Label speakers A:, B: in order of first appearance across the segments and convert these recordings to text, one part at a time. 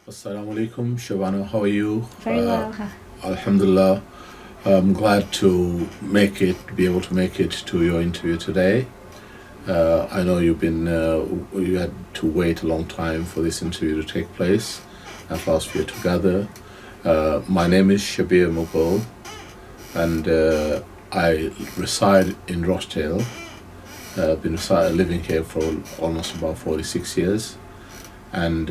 A: Assalamu alaikum, Shabana. How are you?
B: Very well.
A: Alhamdulillah. I'm glad to be able to make it to your interview today. I know you had to wait a long time for this interview to take place, and for us here together. My name is Shabir Mughal, and I reside in Rochdale. Been living here for almost about 46 years. And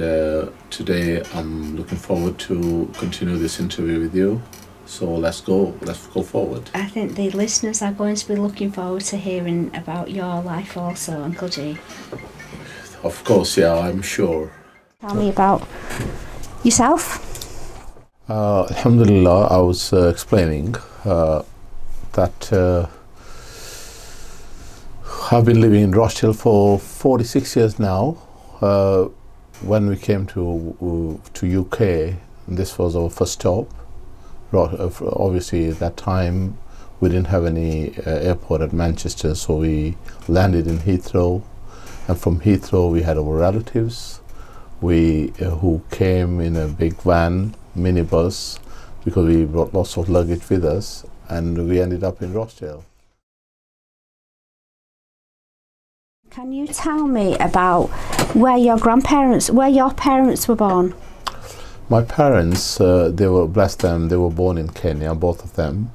A: today I'm looking forward to continue this interview with you. So let's go forward.
B: I think the listeners are going to be looking forward to hearing about your life also, Uncle G.
A: Of course, yeah, I'm sure.
B: Tell me about yourself.
A: Alhamdulillah, I was explaining that I've been living in Rochdale for 46 years now. When we came to UK, this was our first stop. Obviously, at that time, we didn't have any airport at Manchester, so we landed in Heathrow. And from Heathrow, we had our relatives who came in a big van, minibus, because we brought lots of luggage with us, and we ended up in Rochdale.
B: Can you tell me about where your parents were born?
A: My parents, they were, bless them, they were born in Kenya, both of them.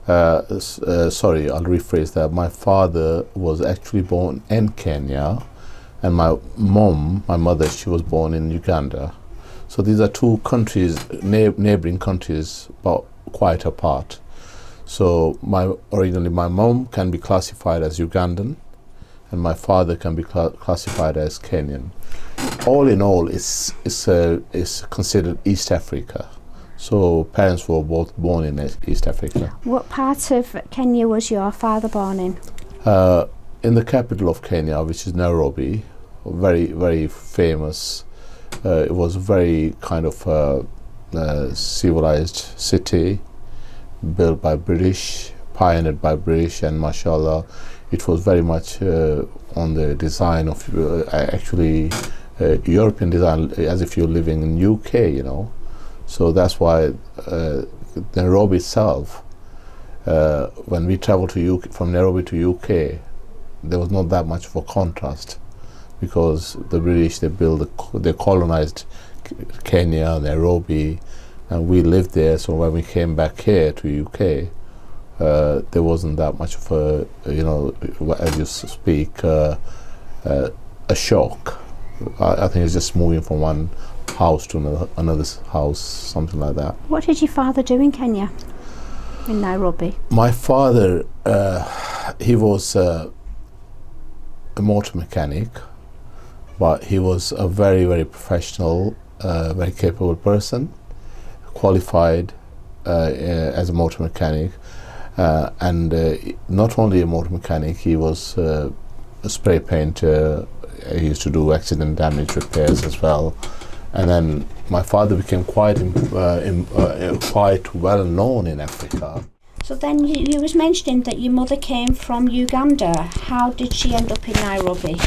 A: Sorry, I'll rephrase that. My father was actually born in Kenya, and my mother, she was born in Uganda. So these are two countries, neighboring countries, but quite apart. So originally my mom can be classified as Ugandan, and my father can be classified as Kenyan. All in all, it's considered East Africa. So parents were both born in East Africa.
B: What part of Kenya was your father born in?
A: In the capital of Kenya, which is Nairobi, very, very famous. It was a very kind of civilized city, built by British, pioneered by British, and mashallah, it was very much on the design of European design, as if you're living in UK, you know. So that's why Nairobi itself, when we traveled to UK, from Nairobi to UK, there was not that much of a contrast, because the British, they colonized Kenya, Nairobi, and we lived there. So when we came back here to UK, there wasn't that much of a, as you speak, a shock. I think it's just moving from one house to another house, something like that.
B: What did your father do in Kenya, in Nairobi?
A: My father, he was a motor mechanic, but he was a very, very professional, very capable person, qualified as a motor mechanic. And not only a motor mechanic, he was a spray painter. He used to do accident damage repairs as well. And then my father became quite well known in Africa.
B: So then you was mentioning that your mother came from Uganda. How did she end up in Nairobi?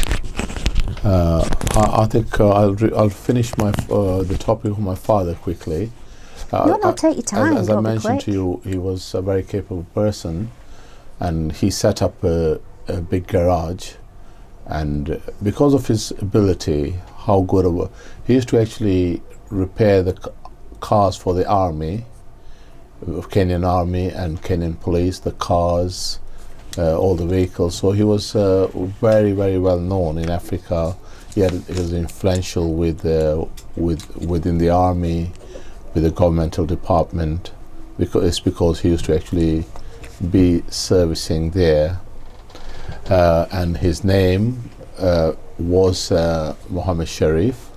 A: I think I'll finish the topic of my father quickly.
B: No, take your time.
A: As I mentioned to you, he was a very capable person, and he set up a big garage. And because of his ability, he used to actually repair the cars for the army, Kenyan army and Kenyan police, the cars, all the vehicles. So he was very, very well known in Africa. He was influential within the army, with the governmental department, because he used to actually be servicing there. And his name was Mohammed Sharif,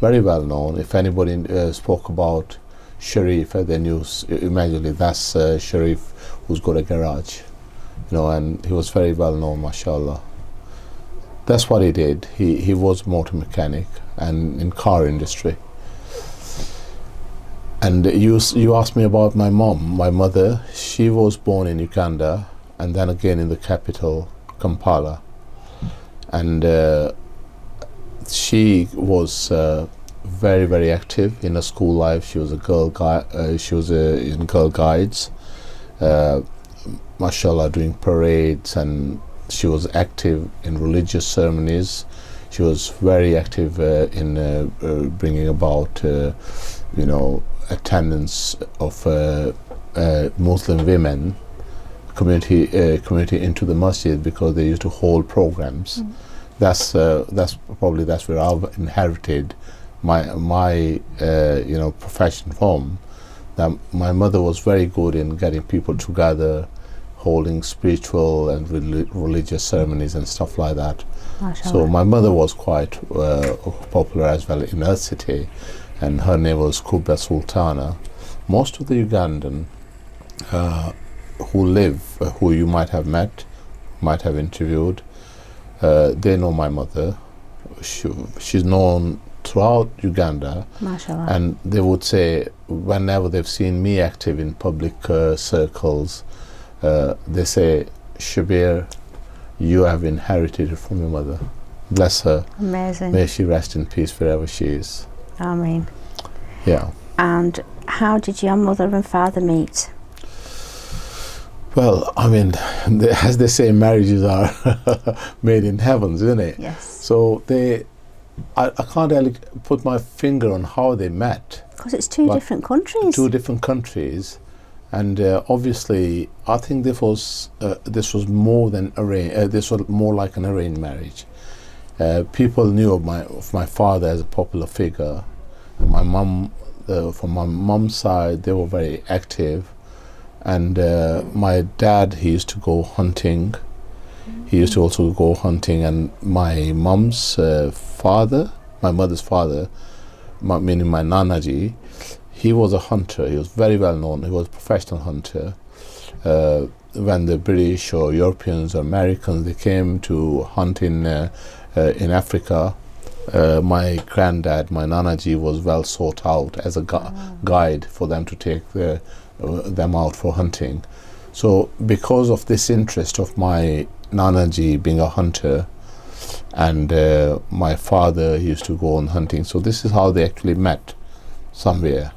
A: very well known. If anybody spoke about Sharif, then you immediately that's Sharif who's got a garage, and he was very well known, mashallah. That's what he did. He was a motor mechanic and in car industry. And you asked me about my mother. She was born in Uganda, and then again in the capital, Kampala. And she was very, very active in her school life. She was a girl guide. She was in Girl Guides, mashallah, doing parades, and she was active in religious ceremonies. She was very active in bringing about, attendance of Muslim women community into the masjid, because they used to hold programs. That's where I've inherited my profession from. That my mother was very good in getting people together, holding spiritual and religious ceremonies and stuff like that. So my mother was quite popular as well in her city, and her name was Kubra Sultana. Most of the Ugandan who you might have met, might have interviewed, they know my mother. She's known throughout Uganda,
B: Mashallah.
A: and they would say whenever they've seen me active in public circles, they say, Shabir, you have inherited it from your mother. Bless her.
B: Amazing.
A: May she rest in peace wherever she is.
B: Ameen.
A: Yeah.
B: And how did your mother and father meet?
A: Well, I mean, as they say, marriages are made in heavens, isn't it?
B: Yes.
A: So I can't really put my finger on how they met.
B: Because it's two different countries.
A: Two different countries, and obviously, I think this was more than arranged. This was more like an arranged marriage. People knew of my father as a popular figure. My mum, from my mum's side, they were very active. And my dad, he used to go hunting. He used to also go hunting, and my mum's father, my mother's father, meaning my Nanaji, he was a hunter. He was very well known. He was a professional hunter. When the British or Europeans or Americans, they came to hunt in Africa, my granddad, my Nanaji, was well sought out as a guide for them to take them out for hunting. So because of this interest of my Nanaji being a hunter, and my father used to go on hunting, so this is how they actually met, somewhere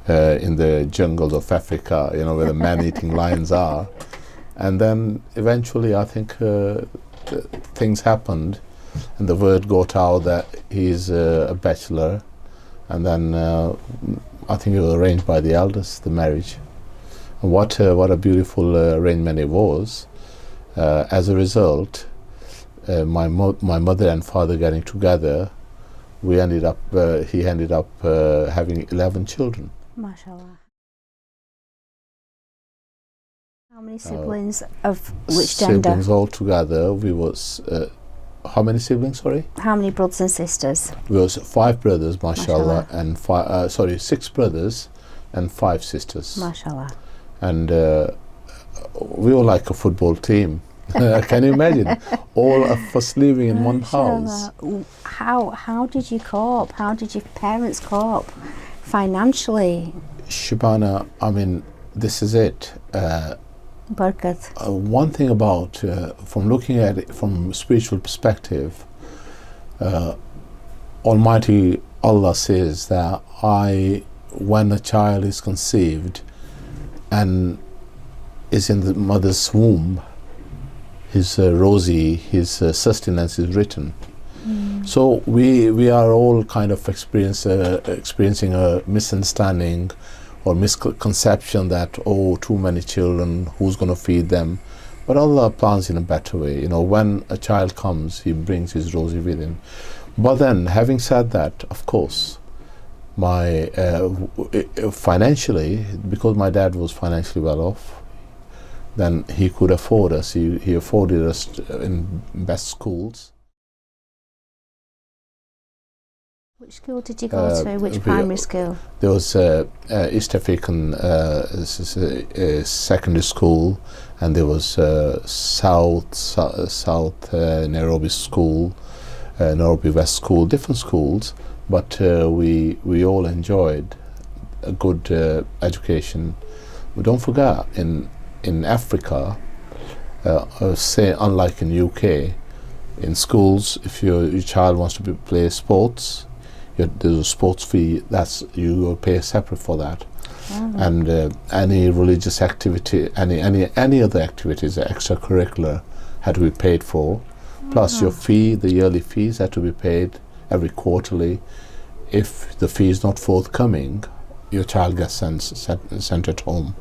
A: in the jungles of Africa, where the man-eating lions are. And then eventually, I think things happened, and the word got out that he's a bachelor, and then I think it was arranged by the elders, the marriage. And what a beautiful arrangement it was. As a result, my mother and father getting together, he ended up having 11 children.
B: Mashallah. How many siblings of which gender?
A: Siblings altogether, we was, how many siblings, sorry?
B: How many brothers and sisters?
A: We was 5 brothers, mashallah, and 6 brothers and 5 sisters.
B: Mashallah.
A: And we were like a football team. Can you imagine? All of us living in one house.
B: How did you cope? How did your parents cope financially?
A: Shabana, I mean, this is it.
B: Barakat.
A: One thing about, from looking at it from a spiritual perspective, Almighty Allah says that when a child is conceived and is in the mother's womb, his sustenance is written. So we are all kind of experiencing a misunderstanding or misconception that, too many children, who's going to feed them? But Allah plans in a better way. When a child comes, He brings his rosy with him. But then, having said that, of course, my financially, because my dad was financially well off, then he could afford us. He afforded us in best schools.
B: Which school did you go to? Which primary school?
A: There was East African secondary school, and there was South Nairobi school, Nairobi West school, different schools. But we all enjoyed a good education. But don't forget, in Africa, say unlike in UK, in schools, if your child wants to play sports, There's a sports fee, that's you will pay separate for that.
B: Wow.
A: And any religious activity, any other activities, extracurricular, had to be paid for. Plus your fee, the yearly fees had to be paid every quarterly. If the fee is not forthcoming, your child gets sent at home.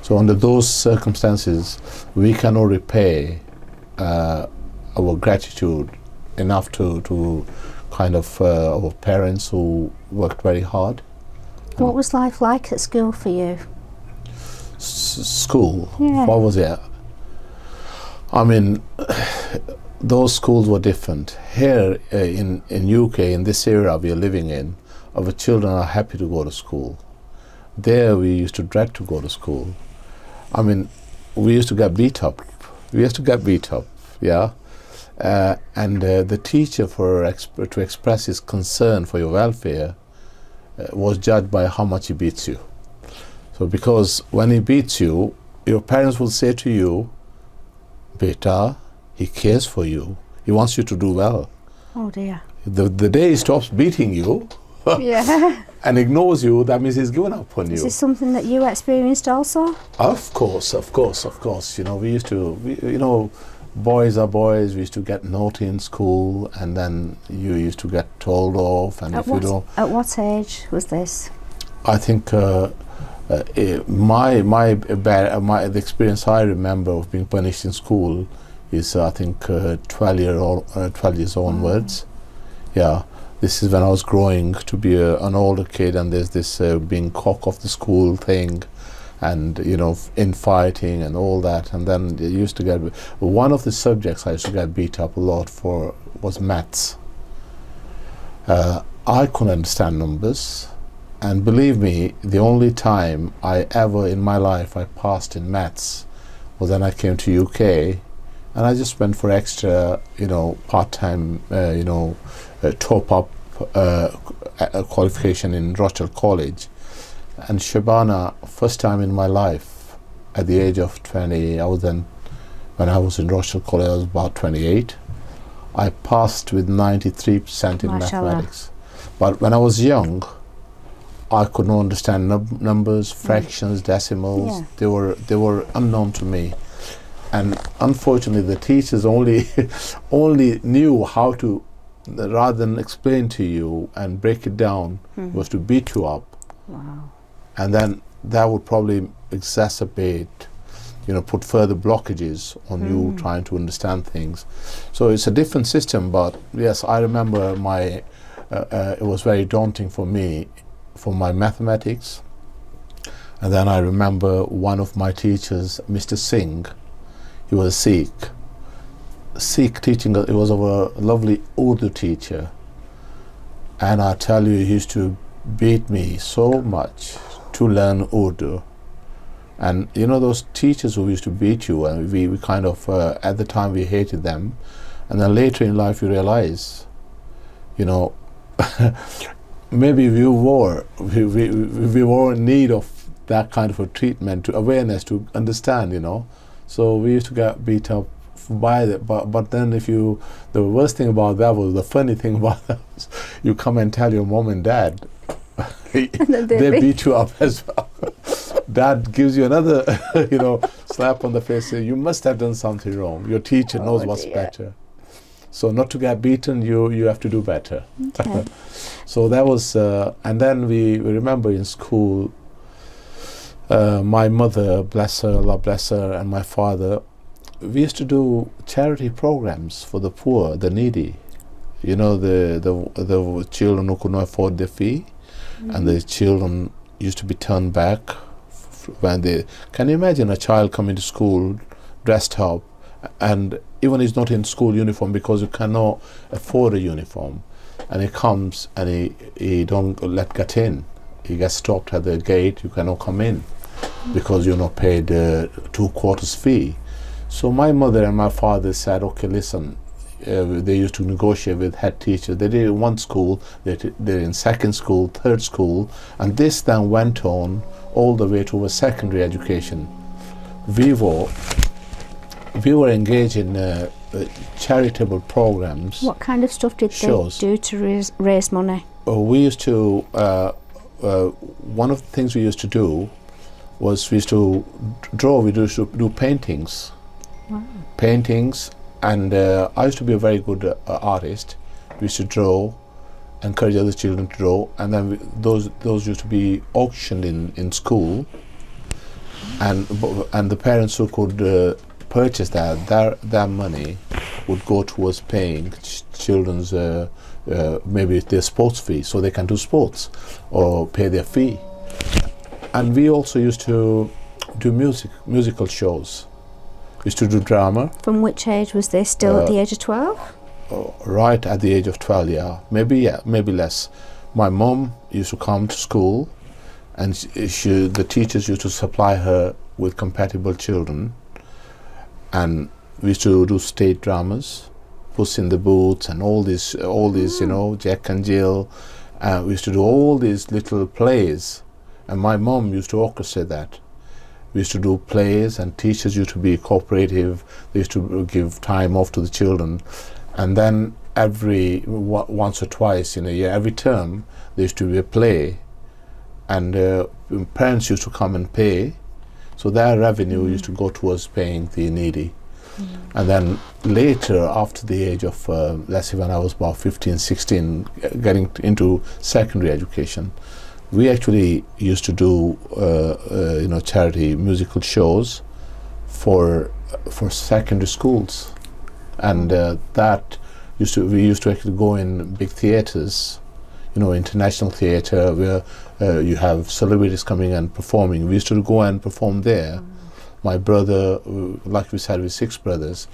A: So under those circumstances, we cannot repay our gratitude enough to kind of our parents who worked very hard.
B: What was life like at school for you?
A: School?
B: Yeah.
A: What was it? I mean, those schools were different. Here in UK, in this era we are living in, our children are happy to go to school. There we used to dread to go to school. I mean, we used to get beat up. Yeah. And the teacher, to express his concern for your welfare, was judged by how much he beats you. So because when he beats you, your parents will say to you, "Beta, he cares for you. He wants you to do well."
B: Oh dear.
A: The day he stops beating you
B: Yeah.
A: and ignores you, that means he's given up on you.
B: Is this something that you experienced also?
A: Of course. You know, we used to, boys are boys. We used to get naughty in school, and then you used to get told off. And
B: At what age was this?
A: I think the experience I remember of being punished in school is I think 12 years onwards. Yeah, this is when I was growing to be an older kid, and there's this being cock of the school thing, and infighting and all that. And then you used to get one of the subjects I used to get beat up a lot for was maths. I couldn't understand numbers, and believe me, the only time I ever in my life I passed in maths was when I came to UK, and I just went for extra, part-time, top-up qualification in Rochelle College. And Shabana, first time in my life, at the age of 20, when I was in Rochelle College, I was about 28. I passed with 93% in mathematics. But when I was young, I could not understand numbers, fractions, decimals. Yeah. They were unknown to me. And unfortunately, the teachers only knew how to, rather than explain to you and break it down, was to beat you up.
B: Wow.
A: And then that would probably exacerbate, put further blockages on you trying to understand things. So it's a different system, but yes, I remember it was very daunting for me, for my mathematics. And then I remember one of my teachers, Mr. Singh, he was a Sikh teaching, it was our lovely Urdu teacher. And I tell you, he used to beat me so much to learn Urdu. And those teachers who used to beat you, and we kind of at the time we hated them, and then later in life you realize, maybe we were in need of that kind of a treatment, to awareness, to understand, So we used to get beat up by it, but then the worst thing about that was, the funny thing about that was, you come and tell your mom and dad, they beat you up as well. Dad gives you another, slap on the face, say, you must have done something wrong. Your teacher knows what's better. So not to get beaten, you have to do better.
B: Okay.
A: So that was, and then we remember in school, my mother, bless her, Allah bless her, and my father, we used to do charity programs for the poor, the needy. The children who could not afford the fee, and the children used to be turned back when they. Can you imagine a child coming to school dressed up, and even he's not in school uniform because you cannot afford a uniform, and he comes and he don't get in. He gets stopped at the gate. You cannot come in because you're not paid 2 quarters fee. So my mother and my father said, okay, listen, they used to negotiate with head teachers. They did in one school, they're in second school, third school, and this then went on all the way to a secondary education. We were engaged in charitable programs.
B: What kind of stuff did
A: shows.
B: they do to raise money?
A: We used to, one of the things we used to do was we used to draw, we used to do paintings.
B: Wow.
A: Paintings, and I used to be a very good artist. We used to draw, encourage other children to draw, and then those used to be auctioned in school, and the parents who could purchase that, their money would go towards paying children's maybe their sports fee, so they can do sports or pay their fee. And we also used to do musical shows. We used to do drama.
B: From which age was this? Still at the age of 12?
A: Right at the age of 12, yeah, maybe less. My mom used to come to school, and the teachers used to supply her with compatible children, and we used to do stage dramas, Puss in the Boots, and all these, you know, Jack and Jill. We used to do all these little plays, and my mom used to orchestrate that. We used to do plays, and teachers used to be cooperative. They used to give time off to the children, and then once or twice in a year, every term, there used to be a play, and parents used to come and pay, so their revenue used to go towards paying the needy. And then later, after the age of, let's say when I was about 15, 16, getting into secondary education, we actually used to do, you know, charity musical shows for secondary schools, and we used to actually go in big theaters, you know, international theater where you have celebrities coming and performing. We used to go and perform there. My brother, like we said, with 6 brothers,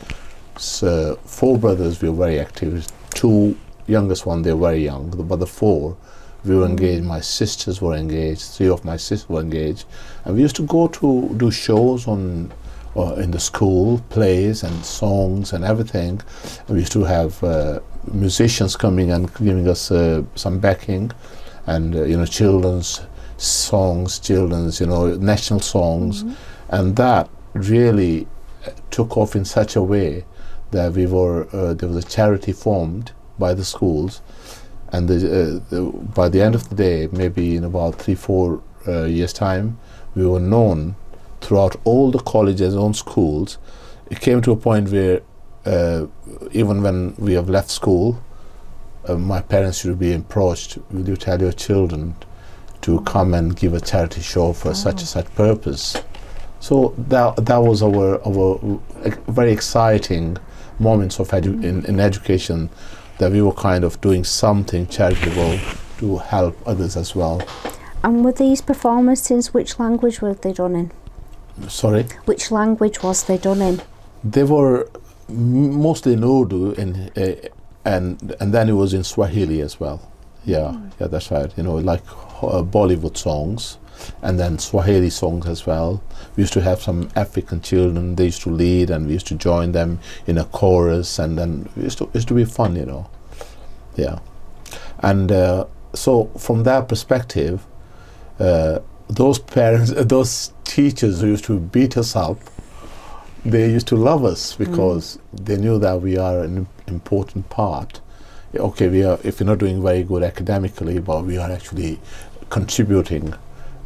A: so 4 brothers we were very active. 2 youngest one, they were very young, but the 4 we were engaged. My sisters were engaged. 3 of my sisters were engaged, and we used to go to do shows in the school, plays and songs and everything. And we used to have musicians coming and giving us some backing, and you know, children's songs, children's, you know, national songs. And that really took off in such a way that there was a charity formed by the schools, and by the end of the day, maybe in about 3-4 years' time, we were known throughout all the colleges and schools. It came to a point where even when we have left school, my parents should be approached, will you tell your children to come and give a charity show for such and such purpose? So that was our very exciting moments of in education, that we were kind of doing something charitable to help others as well.
B: And were these performances, which language were they done in?
A: Sorry?
B: Which language was they done in?
A: They were mostly in Urdu, and then it was in Swahili as well. Yeah, that's right. You know, like Bollywood songs, and then Swahili songs as well. We used to have some African children. They used to lead, and we used to join them in a chorus, and then it used to be fun, you know. Yeah, and so from that perspective, those parents, those teachers who used to beat us up, they used to love us because they knew that we are an important part. Okay, if we're not doing very good academically, but we are actually contributing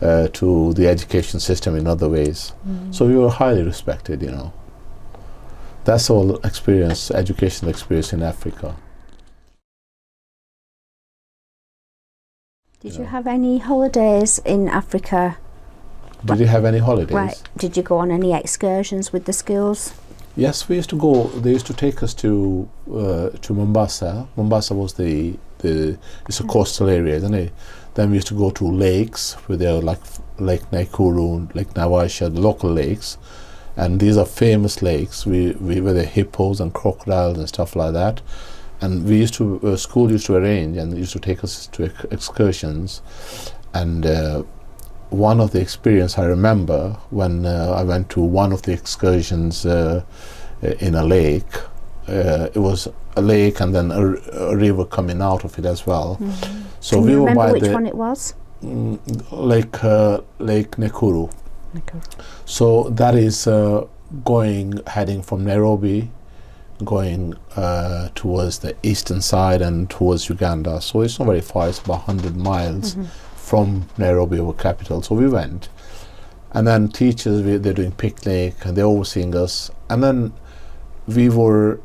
A: to the education system in other ways. So we were highly respected, you know. That's all experience, educational experience in Africa.
B: Did you have any holidays in Africa?
A: Did you have any holidays?
B: Right. Did you go on any excursions with the schools?
A: Yes, we used to go. They used to take us to Mombasa. Mombasa was it's a coastal area, isn't it? Then we used to go to lakes, where there were like Lake Nakuru, Lake Naivasha, the local lakes, and these are famous lakes. We were the hippos and crocodiles and stuff like that. And we used to school used to arrange and used to take us to excursions. And one of the experience I remember when I went to one of the excursions in a lake. It was a lake and then a river coming out of it as well. So
B: Can
A: we
B: you
A: were
B: remember
A: by
B: which one it was?
A: Lake Nakuru. So that is heading from Nairobi going towards the eastern side and towards Uganda. So it's not very far, it's about 100 miles from Nairobi, our capital. So we went. And then teachers, they're doing picnic and they're overseeing us. And then we were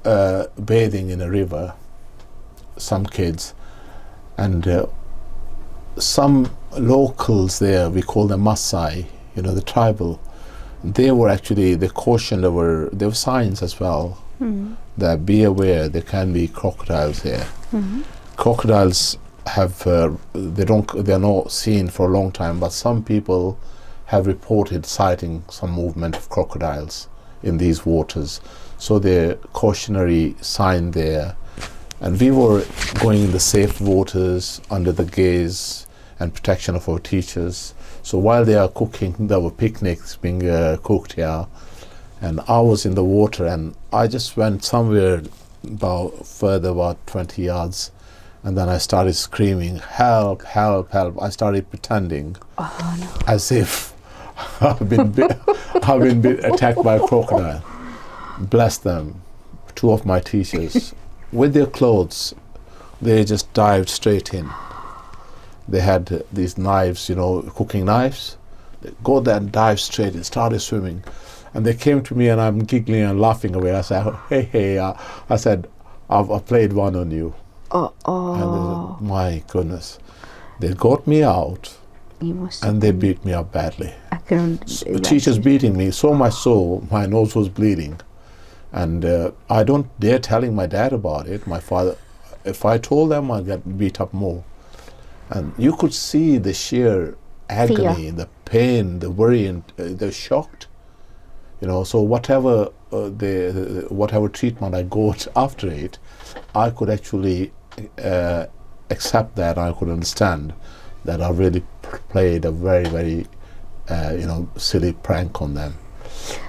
A: bathing in a river, some kids. And some locals there, we call them Maasai, the tribal, they were actually, they cautioned there were signs as well that be aware there can be crocodiles here. Crocodiles have, they're not seen for a long time, but some people have reported sighting some movement of crocodiles in these waters. So the cautionary sign there. And we were going in the safe waters under the gaze and protection of our teachers. So while they are cooking, there were picnics being cooked here, and I was in the water, and I just went somewhere about 20 yards, and then I started screaming, "Help, help, help." I started pretending as if I've been attacked by a crocodile. Bless them, two of my teachers. With their clothes, they just dived straight in. They had these knives, cooking knives. They go there and dive straight in, started swimming. And they came to me and I'm giggling and laughing away. I said, hey, I said, I've played one on you. And they said, my goodness. They got me out and they beat me up badly.
B: I can
A: teachers beating me, so much so, my nose was bleeding. And I don't dare telling my dad about it. My father, if I told them, I'd get beat up more. And you could see the sheer agony, the pain, the worry, and they're shocked. So whatever whatever treatment I got after it, I could actually accept that. I could understand that I really played a very, very, silly prank on them.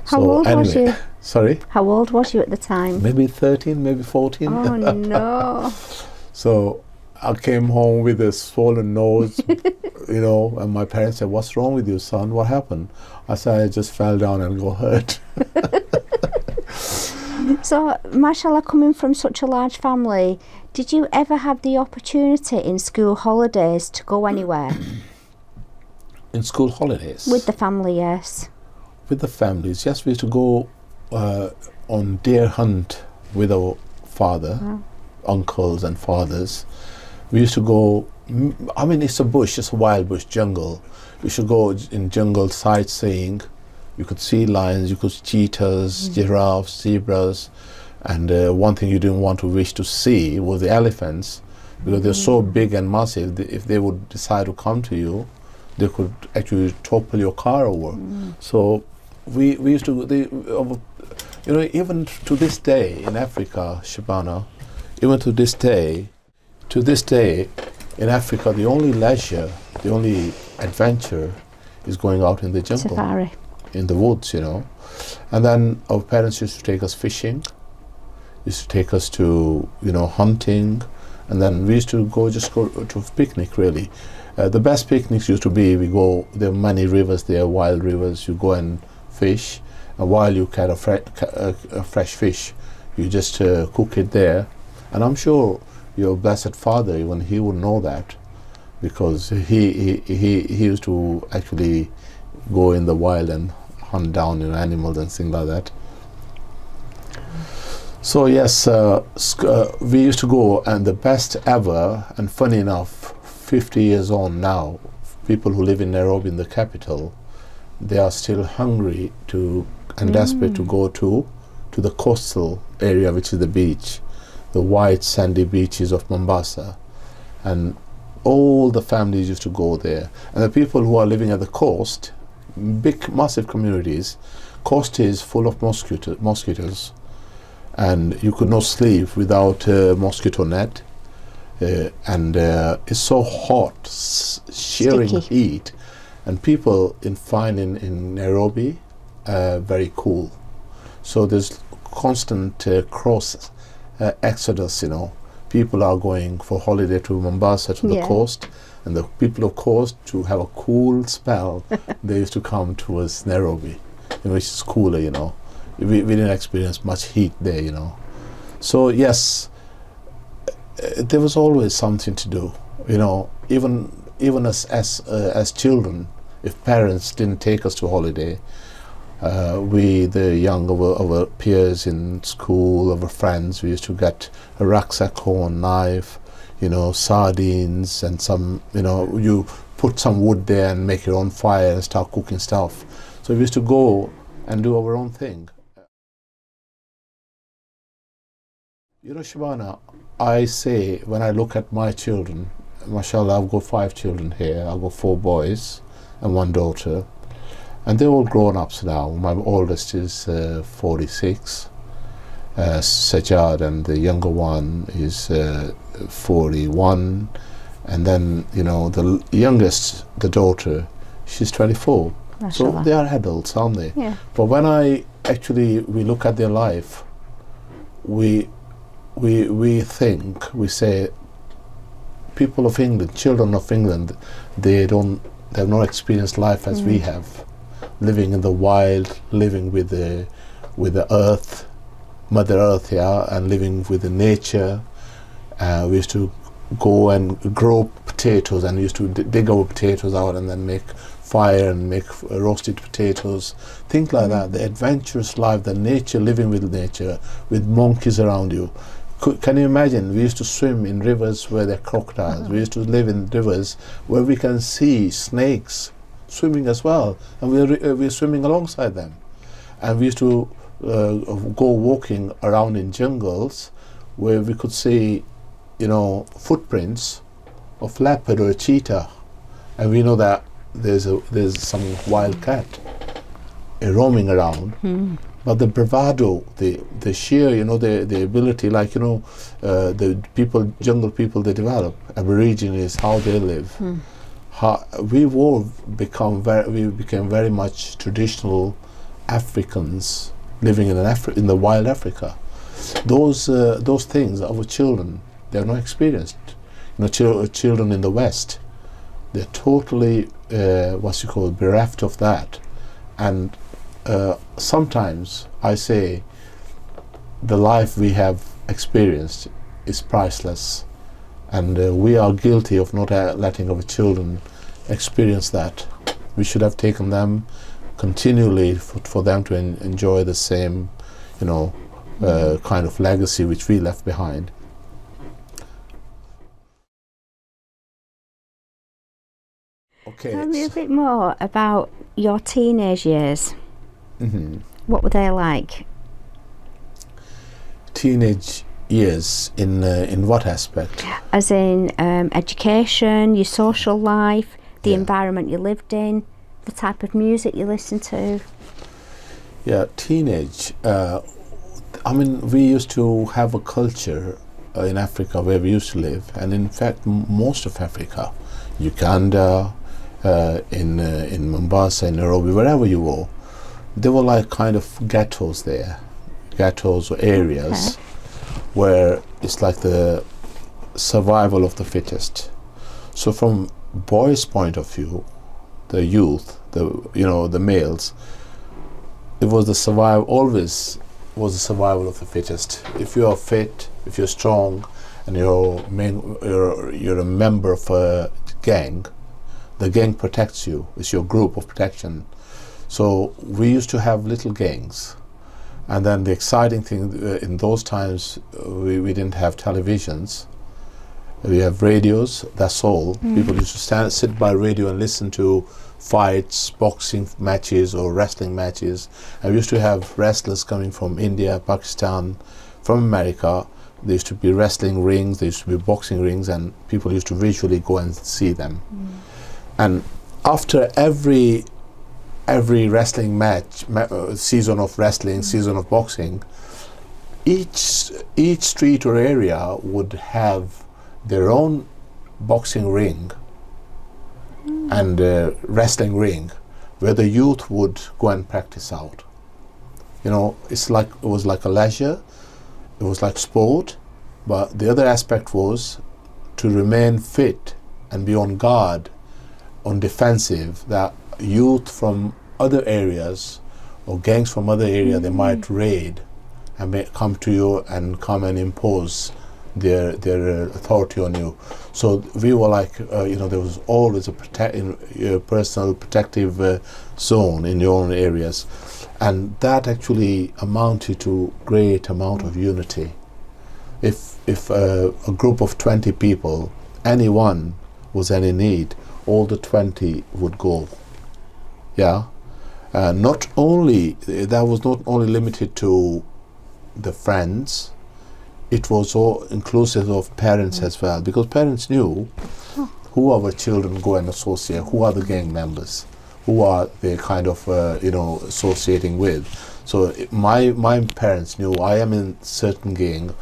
B: How old was you?
A: Sorry?
B: How old was you at the time?
A: Maybe 13, maybe 14.
B: Oh, no.
A: So I came home with a swollen nose, and my parents said, "What's wrong with you, son? What happened?" I said, "I just fell down and got hurt."
B: So, mashallah, coming from such a large family, did you ever have the opportunity in school holidays to go anywhere?
A: In school holidays?
B: With the family, yes.
A: With the families, yes. We used to go on deer hunt with our father, uncles and fathers. We used to go, it's a bush, it's a wild bush, jungle. We should go in jungle sightseeing. You could see lions, you could see cheetahs, giraffes, zebras, and one thing you didn't want to wish to see was the elephants, because they're so big and massive. If they would decide to come to you, they could actually topple your car over. So we used to, even to this day in Africa, Shabana, even to this day in Africa, the only leisure, the only adventure is going out in the jungle.
B: Safari.
A: In the woods, And then our parents used to take us fishing, used to take us to, hunting, and then we used to go to picnic, really. The best picnics used to be, there are many rivers there, wild rivers, you go and fish, and while you catch a fresh fish, you just cook it there. And I'm sure your blessed father, even he would know that, because he used to actually go in the wild and hunt down animals and things like that. So yes, we used to go, and the best ever, and funny enough, 50 years on now, people who live in Nairobi, in the capital, they are still hungry and desperate to go to the coastal area, which is the beach, the white sandy beaches of Mombasa. And all the families used to go there. And the people who are living at the coast, big, massive communities, coast is full of mosquitoes. And you could not sleep without a mosquito net. And it's so hot, shearing heat. And people find in Nairobi very cool. So there's constant cross exodus, People are going for holiday to Mombasa, to the coast, and the people of coast, to have a cool spell, they used to come towards Nairobi, which is cooler, we didn't experience much heat there, you know. So yes, there was always something to do, you know. Even as children, if parents didn't take us to holiday, we, the young, our peers in school, our friends, we used to get a rucksack home, knife, you know, sardines, and some, you know, you put some wood there and make your own fire and start cooking stuff. So we used to go and do our own thing. You know, Shabana, I say, when I look at my children, mashallah, I've got 5 children here. I've got 4 boys and 1 daughter. And they're all grown-ups now. My oldest is 46, Sajjad, and the younger one is 41. And then, you know, the youngest, the daughter, she's 24.
B: Mashallah.
A: So they are adults, aren't they?
B: Yeah.
A: But when we look at their life, we think, we say, people of England, children of England, they've not experienced life as we have, living in the wild, living with the earth, Mother Earth, yeah, and living with the nature. We used to go and grow potatoes, and we used to dig our potatoes out and then make fire and make roasted potatoes, things like that. The adventurous life, the nature, living with nature, with monkeys around you. Can you imagine? We used to swim in rivers where there are crocodiles. We used to live in rivers where we can see snakes swimming as well, and we're swimming alongside them. And we used to go walking around in jungles where we could see, you know, footprints of leopard or a cheetah, and we know that there's some wild cat roaming around. But the bravado, the sheer, you know, the ability, like, you know, the people, jungle people, they develop. Aborigines, how they live. We became very much traditional Africans living in the wild Africa. Those things, our children, they are not experienced. You know, children in the West, they're totally bereft of that. And sometimes I say the life we have experienced is priceless, and we are guilty of not letting our children experience that. We should have taken them continually for them to enjoy the same, you know, kind of legacy which we left behind. Okay.
B: Tell me a bit more about your teenage years. What were they like?
A: Teenage years in what aspect?
B: As in education, your social life, the environment you lived in, the type of music you listened to.
A: Yeah, teenage. I mean, we used to have a culture in Africa where we used to live, and in fact, most of Africa, Uganda, in Mombasa, in Nairobi, wherever you go, there were like kind of ghettos there, ghettos or areas where it's like the survival of the fittest. So from boys' point of view, the youth, the males, it was always was the survival of the fittest. If you are fit, if you're strong, and you're a member of a gang, the gang protects you. It's your group of protection. So we used to have little gangs, and then the exciting thing in those times, we didn't have televisions. We have radios. That's all. People used to sit by radio and listen to fights, boxing matches or wrestling matches. And we used to have wrestlers coming from India, Pakistan, from America. There used to be wrestling rings. There used to be boxing rings, and people used to visually go and see them. And after every wrestling match, season of wrestling, season of boxing, each street or area would have their own boxing ring and wrestling ring where the youth would go and practice out. You know, it was like a leisure, it was like sport, but the other aspect was to remain fit and be on guard, on defensive, that youth from other areas or gangs from other area, they might raid and come to you and come and impose their authority on you. So we were like, there was always a personal protective zone in your own areas, and that actually amounted to great amount of unity. If a group of 20 people, anyone was in need, all the 20 would go. Yeah, that was not only limited to the friends, it was all inclusive of parents as well, because parents knew who our children go and associate, who are the gang members, who are they kind of associating with. So my parents knew I am in certain gang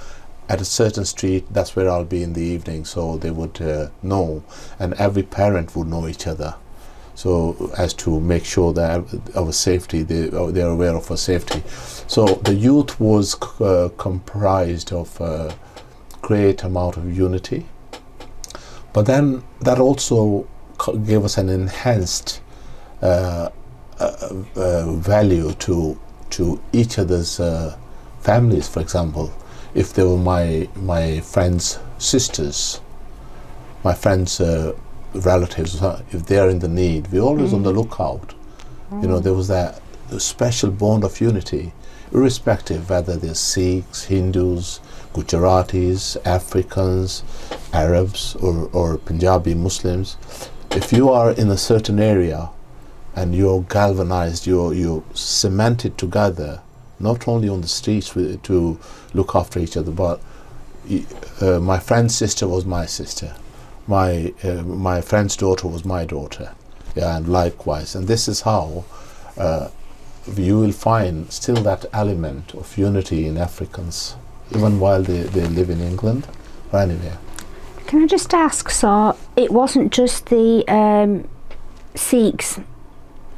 A: at a certain street, that's where I'll be in the evening, so they would know, and every parent would know each other, so as to make sure that our safety, they're aware of our safety. So the youth was comprised of a great amount of unity, but then that also gave us an enhanced value to each other's families. For example, if they were my friends' sisters, my friends' relatives, if they are in the need, we're always on the lookout. There was that special bond of unity, irrespective whether they're Sikhs, Hindus, Gujaratis, Africans, Arabs, or Punjabi Muslims. If you are in a certain area and you're galvanized, you're cemented together, not only on the streets to look after each other, but my friend's sister was my sister, my friend's daughter was my daughter, and likewise. And this is how you will find still that element of unity in Africans, even while they live in England or anywhere.
B: Can I just ask, so it wasn't just the Sikhs,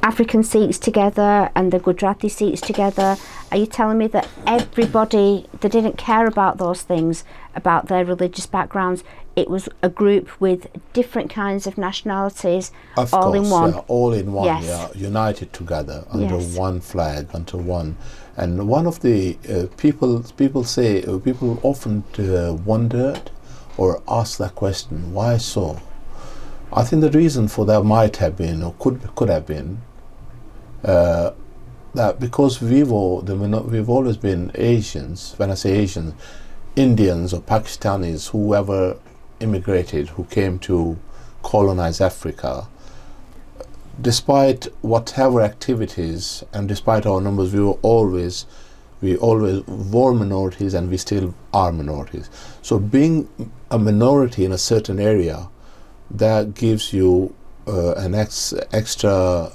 B: African Sikhs together and the Gujarati Sikhs together? Are you telling me that everybody, they didn't care about those things, about their religious backgrounds? It was a group with different kinds of nationalities,
A: of
B: all
A: course,
B: in one?
A: Yeah, all in one,
B: Yes.
A: yeah, united together under
B: Yes.
A: one flag, under one. And one of the people often wondered or asked that question, why so? I think the reason for that might have been, or could have been, that because we've always been Asians. When I say Asians, Indians or Pakistanis, whoever immigrated, who came to colonize Africa, despite whatever activities and despite our numbers, we always were minorities, and we still are minorities. So being a minority in a certain area, that gives you an extra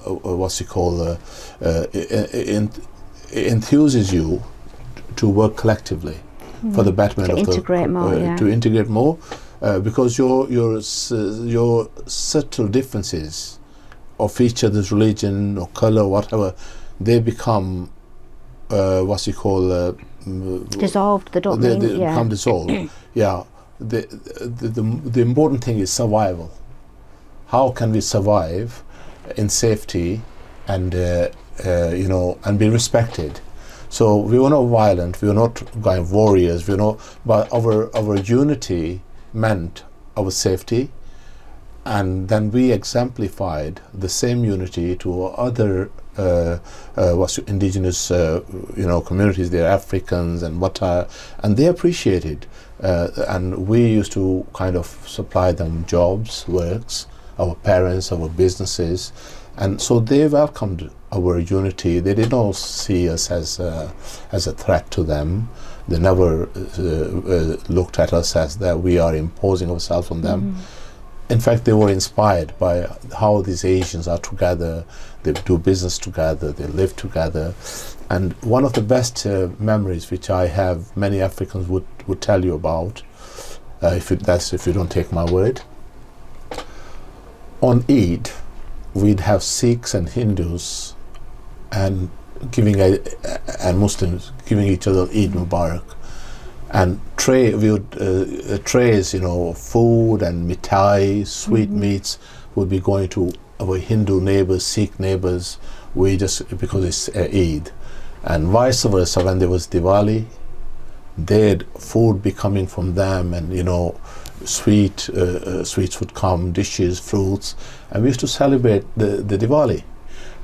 A: enthuses you to work collectively for the betterment
B: to
A: of
B: integrate more, yeah.
A: to integrate more, because your subtle differences of each other's religion or color, whatever, they become
B: dissolved. They don't
A: they
B: mean, yeah.
A: become dissolved. Yeah. The important thing is survival. How can we survive in safety and and be respected? So we were not violent, we were not warriors, but our unity meant our safety, and then we exemplified the same unity to other indigenous communities. They're Africans and they appreciated, and we used to kind of supply them jobs, works, our parents, our businesses, and so they welcomed our unity. They did not see us as a threat to them. They never looked at us as that we are imposing ourselves on them. In fact, they were inspired by how these Asians are together, they do business together, they live together. And one of the best memories which I have, many Africans would tell you about, if you don't take my word. On Eid, we'd have Sikhs and Hindus and Muslims giving each other Eid Mubarak. And trays, food and mithai, sweet meats would be going to our Hindu neighbors, Sikh neighbors, we just, because it's Eid. And vice versa, when there was Diwali, they'd food be coming from them, and sweets would come, dishes, fruits, and we used to celebrate the Diwali.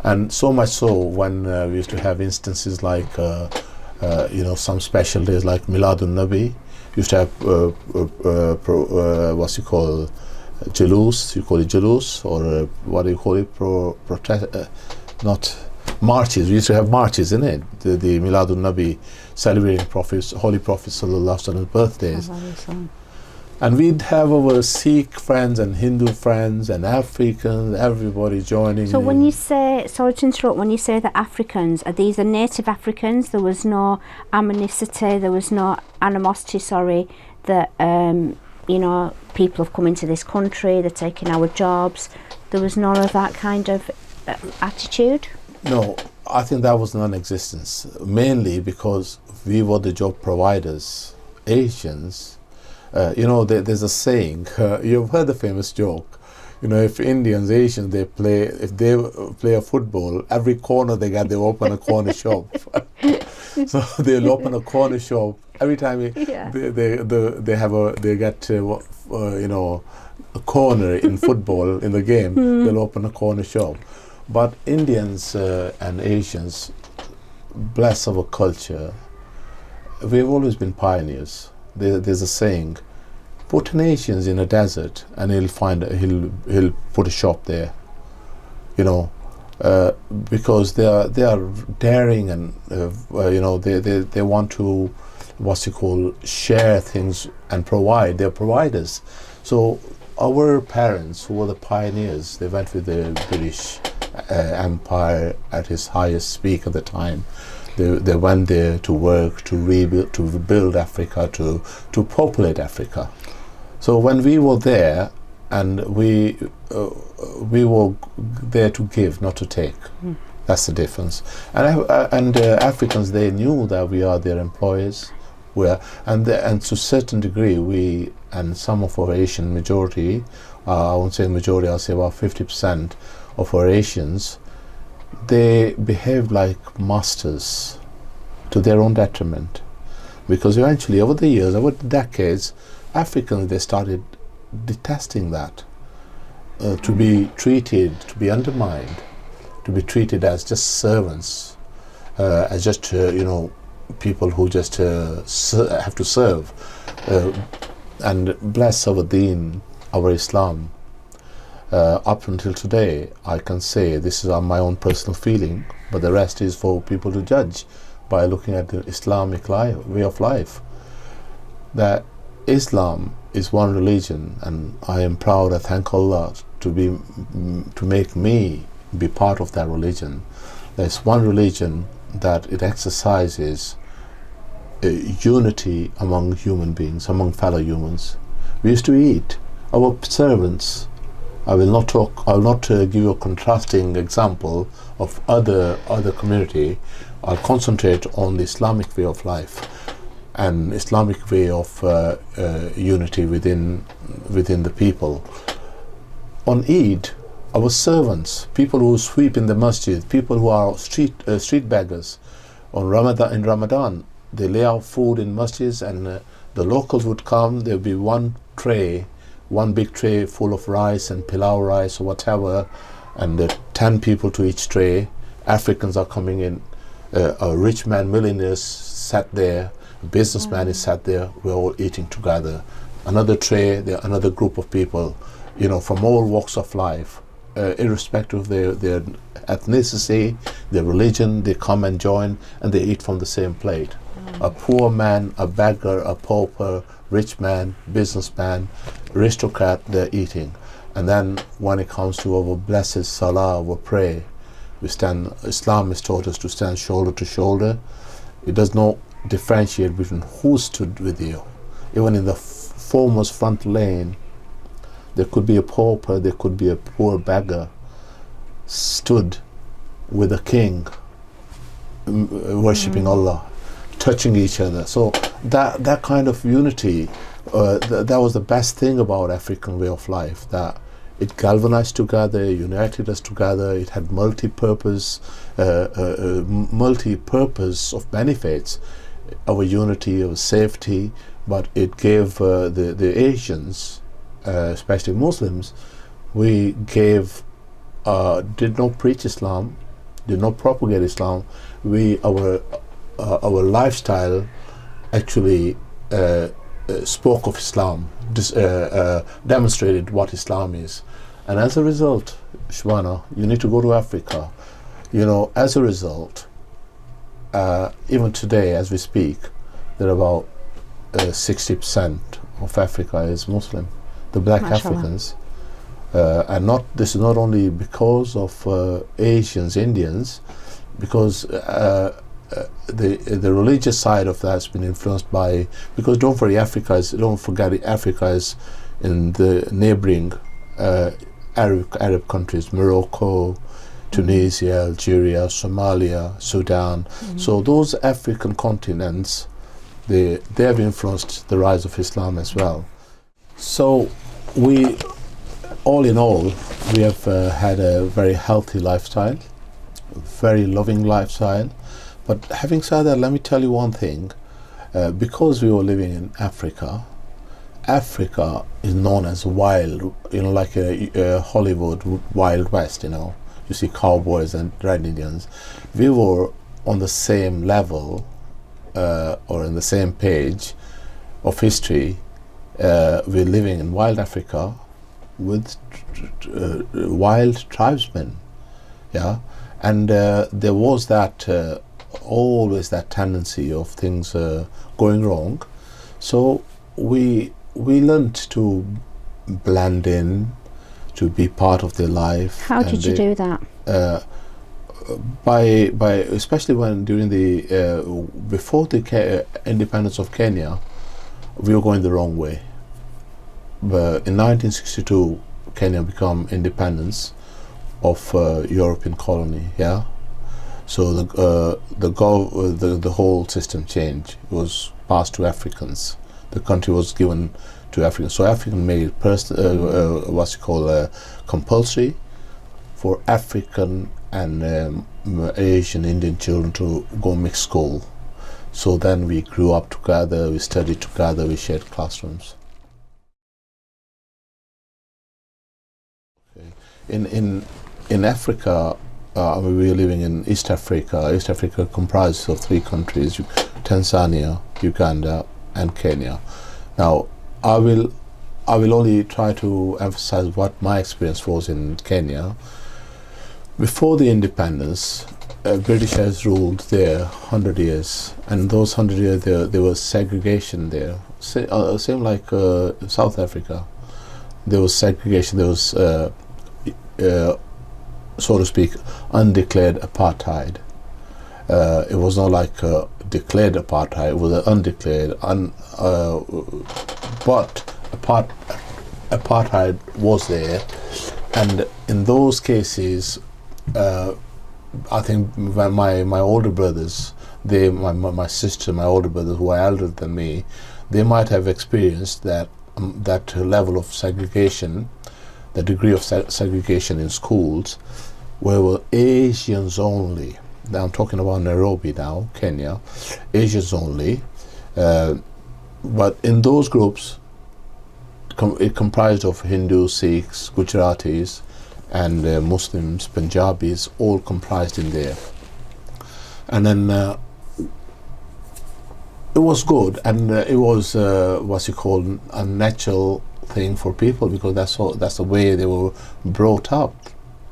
A: And so much so, when we used to have instances like some special days like Miladun Nabi, used to have what's it called, Jalous, you call it Jalous, or what do you call it, not marches. We used to have marches in it, the Miladun Nabi, celebrating Holy Prophet Sallallahu Alaihi Wasallam's birthdays. And we'd have our Sikh friends and Hindu friends and Africans, everybody joining.
B: So when you say, sorry to interrupt, when you say the Africans, are these the native Africans? There was no animosity, there was no animosity, that people have come into this country, they're taking our jobs. There was none of that kind of attitude?
A: No, I think that was non-existence, mainly because we were the job providers. Asians, there's a saying, you've heard the famous joke, if Indians, Asians, if they play a football, every corner they open a corner shop. So they'll open a corner shop every time they get a corner in football in the game. They'll open a corner shop. But Indians and Asians, bless our culture, we've always been pioneers. There's a saying, put an Asian in a desert and he'll put a shop there, because they are daring, and they want to share things and provide. They're providers. So our parents, who were the pioneers, they went with the British Empire at its highest peak at the time. They went there to work, to rebuild, to build Africa, to populate Africa. So when we were there, and we were there to give, not to take. That's the difference. And Africans, they knew that we are their employers. And to a certain degree, we and some of our Asian majority, I won't say majority, I'll say about 50% of our Asians, they behaved like masters to their own detriment. Because eventually, over the years, over the decades, Africans, they started detesting that, to be treated, to be undermined, to be treated as just servants, as just, people who just have to serve. And bless our deen, our Islam, up until today, I can say, this is my own personal feeling, but the rest is for people to judge by looking at the Islamic way of life. That Islam is one religion, and I am proud, I thank Allah to make me be part of that religion. There's one religion that it exercises unity among human beings, among fellow humans. We used to eat. Our servants, I will not give you a contrasting example of other community. I'll concentrate on the Islamic way of life and Islamic way of unity within the people. On Eid, our servants, people who sweep in the masjid, people who are street beggars, in Ramadan, they lay out food in masjids, and the locals would come. There would be one big tray full of rice and pilau rice or whatever, and 10 people to each tray. Africans are coming in. A rich man, millionaires sat there. A businessman is sat there. We're all eating together. Another tray, another group of people, from all walks of life, irrespective of their ethnicity, their religion. They come and join, and they eat from the same plate. A poor man, a beggar, a pauper, rich man, businessman, aristocrat, they're eating. And then when it comes to our blessed salah, our prayer, we stand. Islam has taught us to stand shoulder to shoulder. It does not differentiate between who stood with you. Even in the foremost front lane, there could be a pauper, there could be a poor beggar, stood with a king, worshipping Allah, touching each other. So that kind of unity, that was the best thing about African way of life, that It galvanized together, united us together. It had multi-purpose of benefits, our unity, our safety. But it gave the Asians, especially Muslims, we gave did not preach Islam, did not propagate Islam. Our lifestyle actually spoke of Islam, demonstrated what Islam is. And as a result, Shwana, you need to go to Africa. You know, as a result, even today as we speak, there are about 60% of Africa is Muslim, the black
B: Mashallah.
A: Africans. And this is not only because of Asians, Indians, because the religious side of that has been influenced by, because don't forget Africa is in the neighboring Arab countries, Morocco, Tunisia, Algeria, Somalia, Sudan. So those African continents, they have influenced the rise of Islam as well. So we, all in all, we have had a very healthy lifestyle, very loving lifestyle. But having said that, let me tell you one thing. Because we were living in Africa, Africa is known as wild, you know, like a Hollywood Wild West, you know. You see cowboys and red Indians. We were on the same level or in the same page of history. We're living in wild Africa with wild tribesmen, yeah, and there was that always that tendency of things going wrong. So we learned to blend in, to be part of their life.
B: How did you do that?
A: By especially when during the before the independence of Kenya, we were going the wrong way. But in 1962, Kenya became independence of European colony. Yeah, so the whole system changed. It was passed to Africans. The country was given to Africans. So African made it what's called compulsory for African and Asian Indian children to go mixed school. So then we grew up together, we studied together, we shared classrooms. Okay. In Africa, we were living in East Africa. East Africa comprises of 3 countries: Tanzania, Uganda, and Kenya. Now, I will only try to emphasize what my experience was in Kenya. Before the independence, British has ruled there 100 years, and those 100 years there was segregation there. Same like South Africa. There was segregation. There was, so to speak, undeclared apartheid. It was not like declared apartheid. It was undeclared. But apartheid was there, and in those cases, I think my older brothers, my sister, my older brothers who are elder than me, they might have experienced that level of segregation, the degree of segregation in schools, where were Asians only. Now I'm talking about Nairobi now, Kenya, Asians only. But in those groups, it comprised of Hindus, Sikhs, Gujaratis, and Muslims, Punjabis, all comprised in there. And then it was good, and it was what's it called, a natural thing for people, because that's the way they were brought up,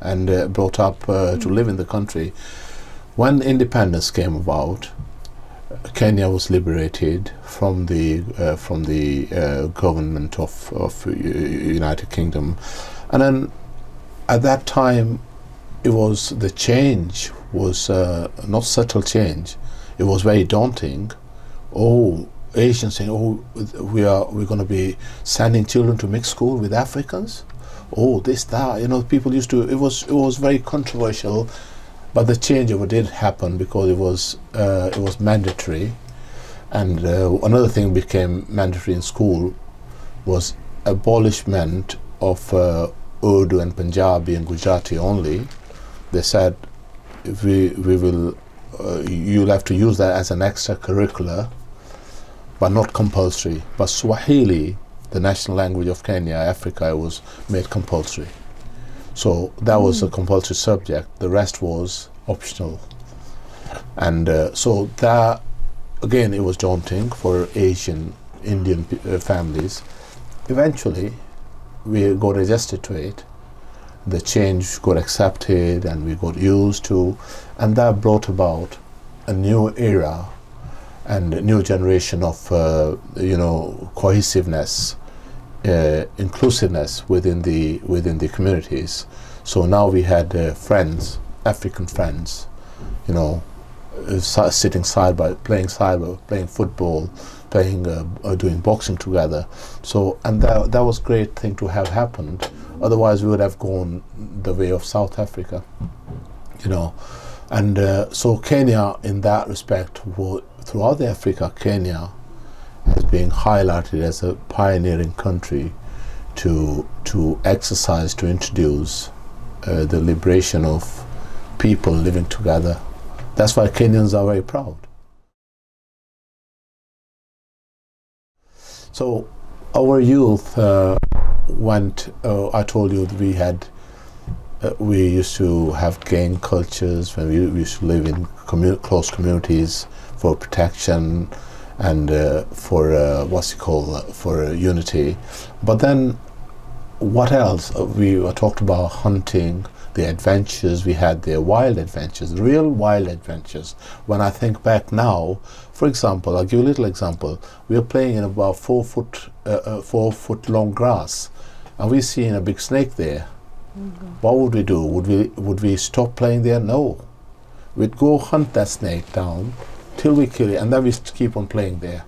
A: and to live in the country. When independence came about, Kenya was liberated from the government of United Kingdom, and then at that time, the change was not subtle change. It was very daunting. Oh, Asians saying, "Oh, we're going to be sending children to mixed school with Africans." Oh, this, that. You know, people used to. It was very controversial, but the changeover did happen because it was mandatory. And another thing became mandatory in school was abolishment of Urdu and Punjabi and Gujarati only. They said, you'll have to use that as an extracurricular, but not compulsory. But Swahili, the national language of Kenya, Africa, was made compulsory. So that was a compulsory subject. The rest was optional. And so that, again, it was daunting for Indian families. Eventually, we got adjusted to it. The change got accepted and we got used to, and that brought about a new era and a new generation of cohesiveness, inclusiveness within the communities. So now we had friends, African friends, sitting side by playing football, doing boxing together. So, and that was a great thing to have happened. Otherwise, we would have gone the way of South Africa, And so Kenya, in that respect, throughout Africa, Kenya has been highlighted as a pioneering country to exercise, to introduce the liberation of people living together. That's why Kenyans are very proud. So our youth went, I told you that we used to have gang cultures when we used to live in close communities for protection and for unity. But then what else? We talked about hunting, the adventures we had there, wild adventures, real wild adventures. When I think back now, for example, I'll give you a little example. We were playing in about 4 foot long grass, and we seen a big snake there. What would we do? Would we stop playing there? No. We'd go hunt that snake down till we kill it, and then we keep on playing there.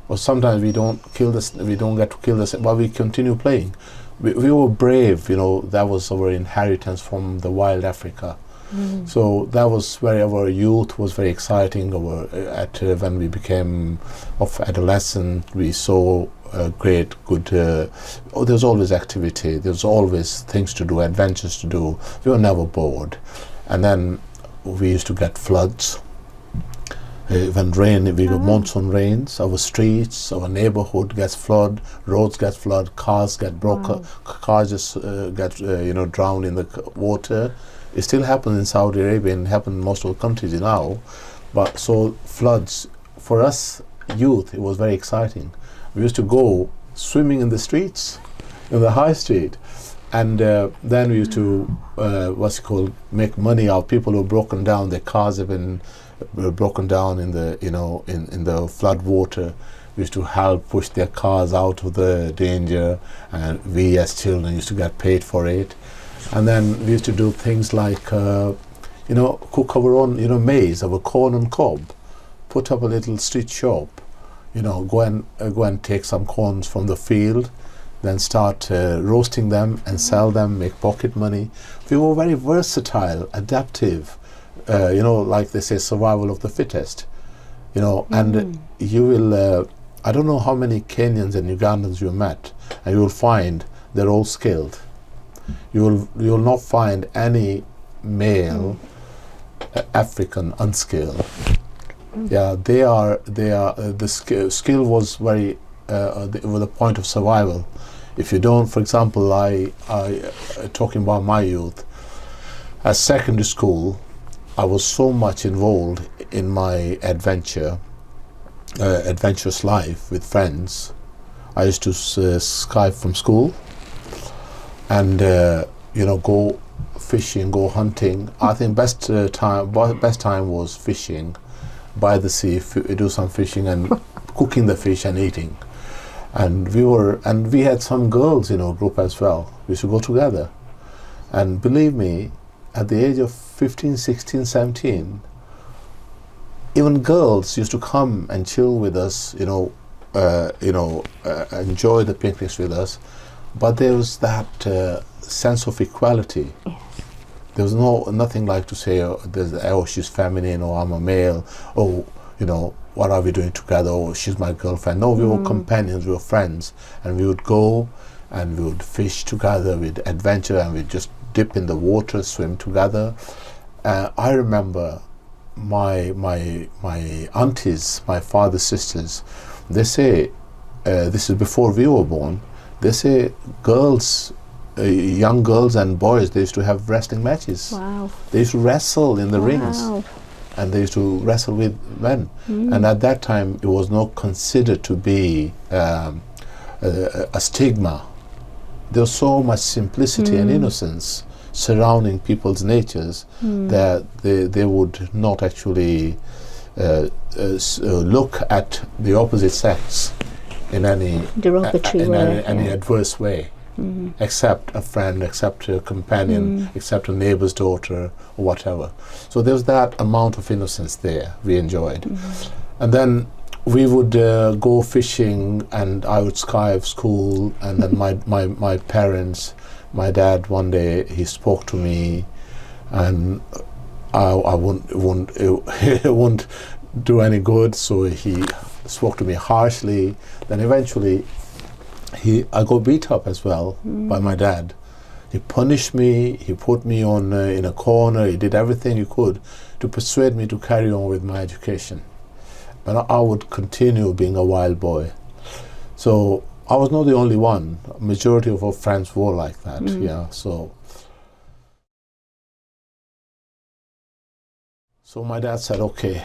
A: Or sometimes we don't get to kill the snake, but we continue playing. We were brave, that was our inheritance from the wild Africa. So that was our youth was very exciting. When we became of adolescent, we saw good, there's always activity, there's always things to do, adventures to do. We were never bored. And then we used to get floods. When monsoon rains, our streets, our neighborhood gets flooded, roads get flooded, cars get broken, cars just get drowned in the water. It still happens in Saudi Arabia and happens in most of the countries now. But so floods, for us youth, it was very exciting. We used to go swimming in the streets, in the high street, and then we used to make money out of people who broken down. Their cars have been broken down in the in the flood water. We used to help push their cars out of the danger, and we as children used to get paid for it. And then we used to do things like cook our own maize, our corn and cob, put up a little street shop, go and take some corns from the field, then start roasting them and sell them, make pocket money. We were very versatile, adaptive, like they say, survival of the fittest, and you will, I don't know how many Kenyans and Ugandans you met, and you will find they're all skilled. You will not find any male African unskilled. Yeah, they are. The skill was very the point of survival. If you don't, for example, I talking about my youth, at secondary school, I was so much involved in my adventurous life with friends. I used to Skype from school, and go fishing, go hunting. I think best time was fishing by the sea. Do some fishing and cooking the fish and eating. And we had some girls in our group as well. We used to go together, and believe me, at the age of 15, 16, 17, even girls used to come and chill with us, enjoy the picnics with us. But there was that sense of equality.
B: Yes.
A: There was nothing like to say, she's feminine, or I'm a male, you know, what are we doing together? Oh, she's my girlfriend. No, we were companions, we were friends, and we would go and we would fish together, we'd adventure, and we'd just dip in the water, swim together. I remember my aunties, my father's sisters, they say, this is before we were born, they say girls, young girls and boys, they used to have wrestling matches.
B: Wow.
A: They used to wrestle in the rings, and they used to wrestle with men. And at that time, it was not considered to be a stigma. There was so much simplicity and innocence surrounding people's natures that they would not actually look at the opposite sex in any
B: derogatory way,
A: any adverse way, except a friend, except a companion, except a neighbor's daughter, or whatever. So there's that amount of innocence there we enjoyed. And then we would go fishing, and I would skive school, and then my parents, my dad, one day he spoke to me, and I wouldn't it wouldn't do any good, so he spoke to me harshly. Then eventually I got beat up as well by my dad. He punished me, he put me on in a corner, he did everything he could to persuade me to carry on with my education. But I would continue being a wild boy. So I was not the only one. Majority of our friends were like that, yeah. So my dad said, okay,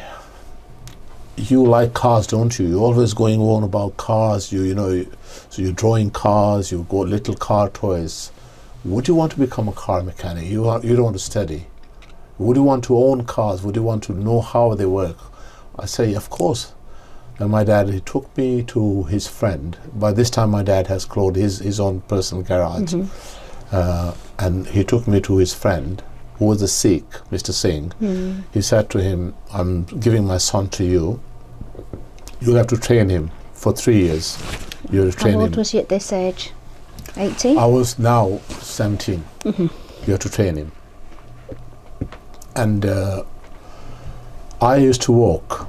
A: you like cars, don't you? You're always going on about cars, you know, so you're drawing cars, you've got little car toys. Would you want to become a car mechanic? You don't want to study. Would you want to own cars? Would you want to know how they work? I say, of course. And my dad, he took me to his friend. By this time, my dad has closed his own personal garage. And he took me to his friend, who was a Sikh, Mr. Singh. He said to him, I'm giving my son to you. You'll have to train him for 3 years. You have to train him.
B: How old was he at this age? 18?
A: I was now 17. You have to train him. And I used to walk.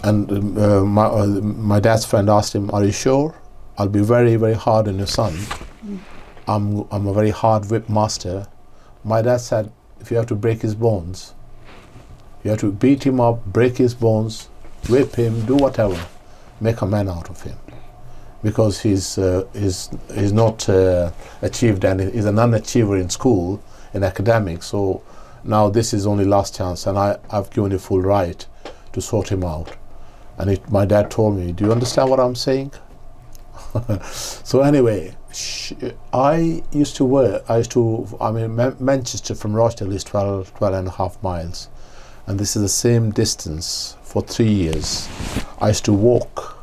A: And my dad's friend asked him, are you sure? I'll be very, very hard on your son. I'm a very hard whip master. My dad said, if you have to break his bones, you have to beat him up, break his bones, whip him, do whatever, make a man out of him. Because he's not achieved, and he's an underachiever in school, in academics. So now this is only last chance, and I've given you full right to sort him out. And my dad told me, do you understand what I'm saying? So anyway, I used to work, Manchester from Rochdale is 12 and a half miles. And this is the same distance for 3 years. I used to walk.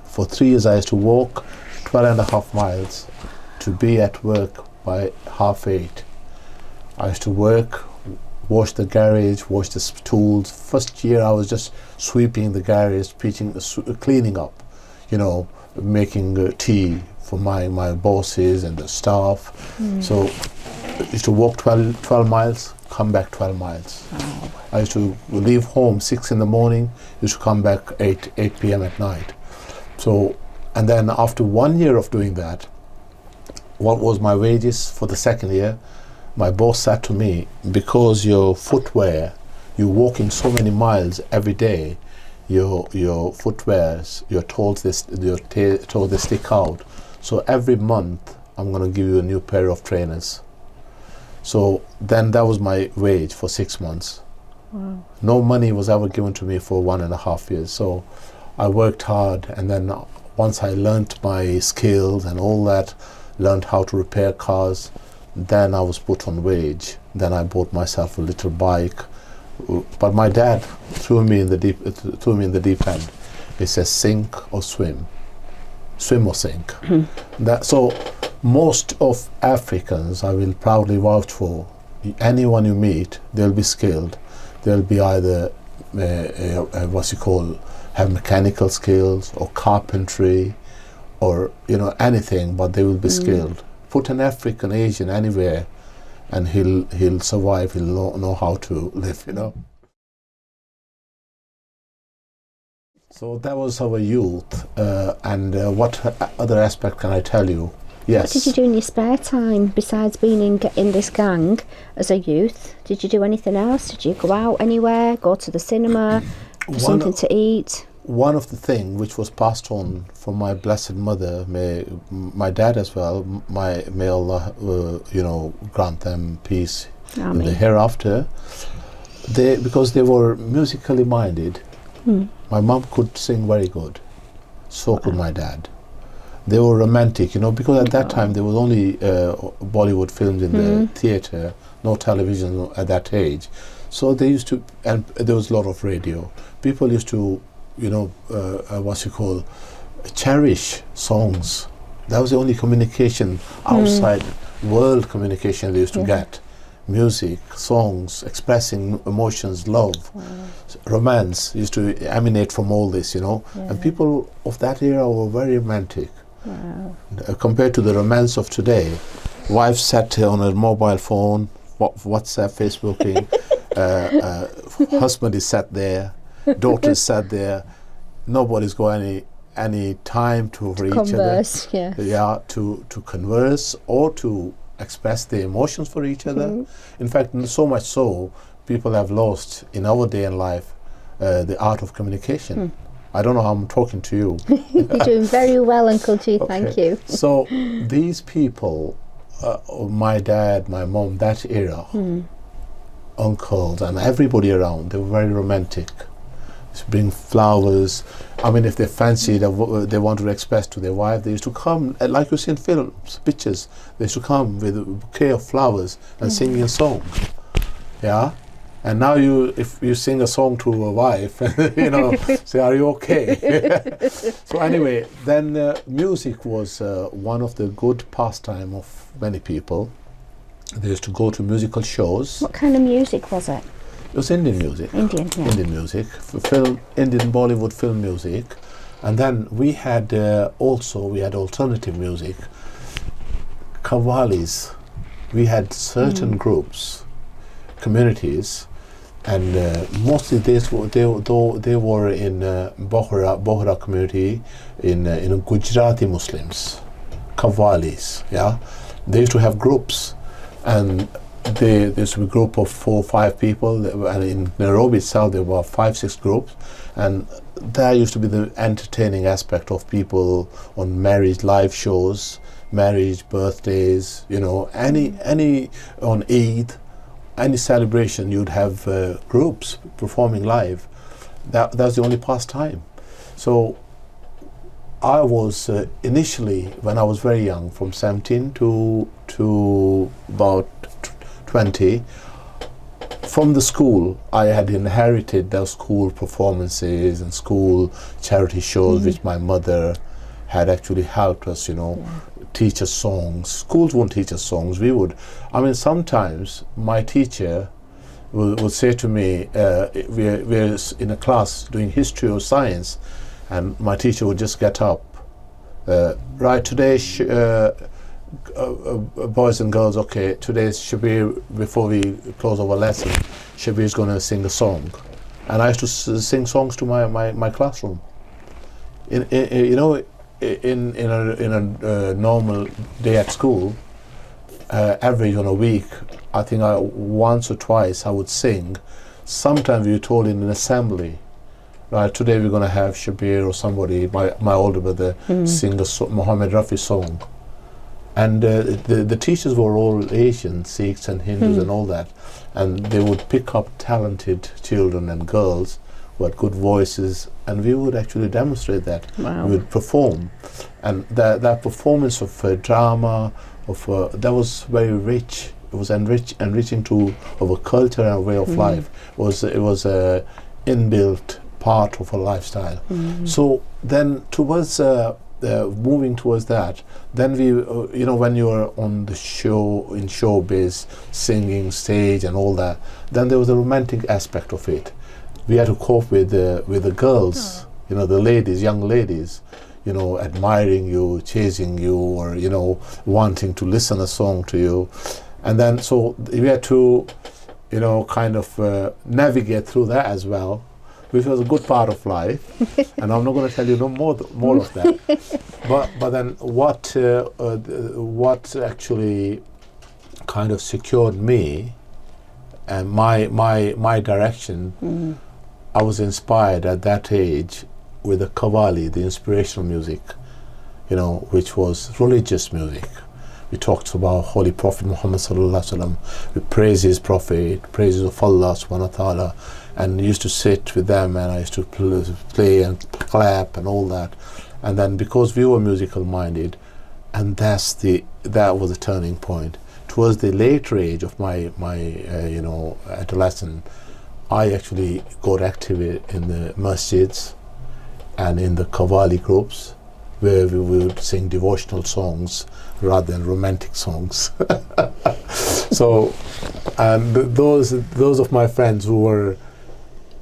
A: For 3 years I used to walk 12 and a half miles to be at work by 8:30. I used to work, wash the garage, wash the tools. First year I was just sweeping the garage, cleaning up, you know, making tea for my bosses and the staff. So I used to walk 12 miles, come back 12 miles. I used to leave home 6 in the morning, used to come back 8 p.m. at night. So, and then after 1 year of doing that, what was my wages for the second year? My boss said to me, because your footwear, you're walking so many miles every day, your footwears, your toes they stick out. So every month I'm going to give you a new pair of trainers. So then that was my wage for 6 months.
B: Wow.
A: No money was ever given to me for 1.5 years. So I worked hard, and then once I learnt my skills and all that, learned how to repair cars, then I was put on wage. Then I bought myself a little bike. But my dad threw me in the deep end. He says, sink or swim. Swim or sink. So most of Africans, I will proudly vouch for, anyone you meet, they'll be skilled. They'll be either have mechanical skills or carpentry or anything, but they will be skilled. Put an African, Asian anywhere, and he'll survive. He'll know how to live. So that was our youth, and what other aspect can I tell you? Yes.
B: What did you do in your spare time besides being in this gang as a youth? Did you do anything else? Did you go out anywhere, go to the cinema, have something to eat?
A: One of the things which was passed on from my blessed mother, my dad as well, may Allah, grant them peace in the hereafter. Because they were musically minded. My mom could sing very good. So could my dad. They were romantic, because at that time there was only Bollywood films in the theatre, no television at that age. So they used to, and there was a lot of radio. People used to, cherish songs. That was the only communication outside world communication they used to get. Music, songs, expressing emotions, love, romance used to emanate from all this, And people of that era were very romantic.
B: Wow.
A: Compared to the romance of today, wife sat on a mobile phone, WhatsApp, Facebooking, husband is sat there, daughter is sat there, nobody's got any time for each
B: converse,
A: other. Yeah, to converse or to express their emotions for each other. In fact, so much so, people have lost in our day and life the art of communication. I don't know how I'm talking to you.
B: You're doing very well, Uncle G, thank you.
A: So these people, my dad, my mom, that era, uncles and everybody around, they were very romantic. Just bring flowers. I mean, if they fancied, they wanted to express to their wife, they used to come, like you see in films, pictures, they used to come with a bouquet of flowers and singing a song. Yeah? And now if you sing a song to a wife, say, are you okay? So anyway, then music was one of the good pastime of many people. They used to go to musical shows.
B: What kind of music was it?
A: It was Indian music.
B: Indian, yeah.
A: Indian music, Indian Bollywood film music. And then we had alternative music, Qawwalis. We had certain groups, communities, and mostly they were in Bohra community, in Gujarati Muslims, Qawwalis. Yeah, they used to have groups, and there used to be a group of 4 or 5 people, and in Nairobi itself there were 5-6 groups, and that used to be the entertaining aspect of people on marriage live shows, marriage, birthdays, any on Eid, any celebration, you'd have groups performing live. That's the only pastime. So I was initially, when I was very young, from 17 to about 20, from the school, I had inherited those school performances and school charity shows, which my mother had actually helped us, teach us songs. Schools won't teach us songs. Sometimes my teacher would say to me, we're in a class doing history or science, and my teacher would just get up. Right, today, boys and girls, okay, today's Shabir, before we close our lesson, Shabir's going to sing a song. And I used to sing songs to my classroom. In a normal day at school, average on a week, I think once or twice I would sing. Sometimes we were told in an assembly, right, today we're going to have Shabir or somebody, my older brother, sing a Mohammed Rafi song. And the teachers were all Asian, Sikhs and Hindus and all that. And they would pick up talented children and girls who had good voices, and we would actually demonstrate that.
B: Wow.
A: We would perform. And that performance of drama, that was very rich. It was enriching of a culture and a way of life. It was a inbuilt part of a lifestyle. So then towards moving towards that, then we, when you were on the show, in showbiz, singing, stage and all that, then there was a romantic aspect of it. We had to cope with the girls, the ladies, young ladies, admiring you, chasing you, or, wanting to listen a song to you. And then, so we had to, kind of navigate through that as well. which was a good part of life, and I'm not going to tell you no more of that. But then what actually kind of secured me and my direction, I was inspired at that age with the Qawwali, the inspirational music, which was religious music. We talked about Holy Prophet Muhammad Sallallahu Alaihi Wasallam. We praise his Prophet, praises of Allah Subhanahu Wa Ta'ala, and used to sit with them, and I used to play and clap and all that. And then because we were musical minded, and that was a turning point. Towards the later age of my adolescence, I actually got active in the masjids and in the Qawwali groups, where we would sing devotional songs rather than romantic songs. So, and those of my friends who were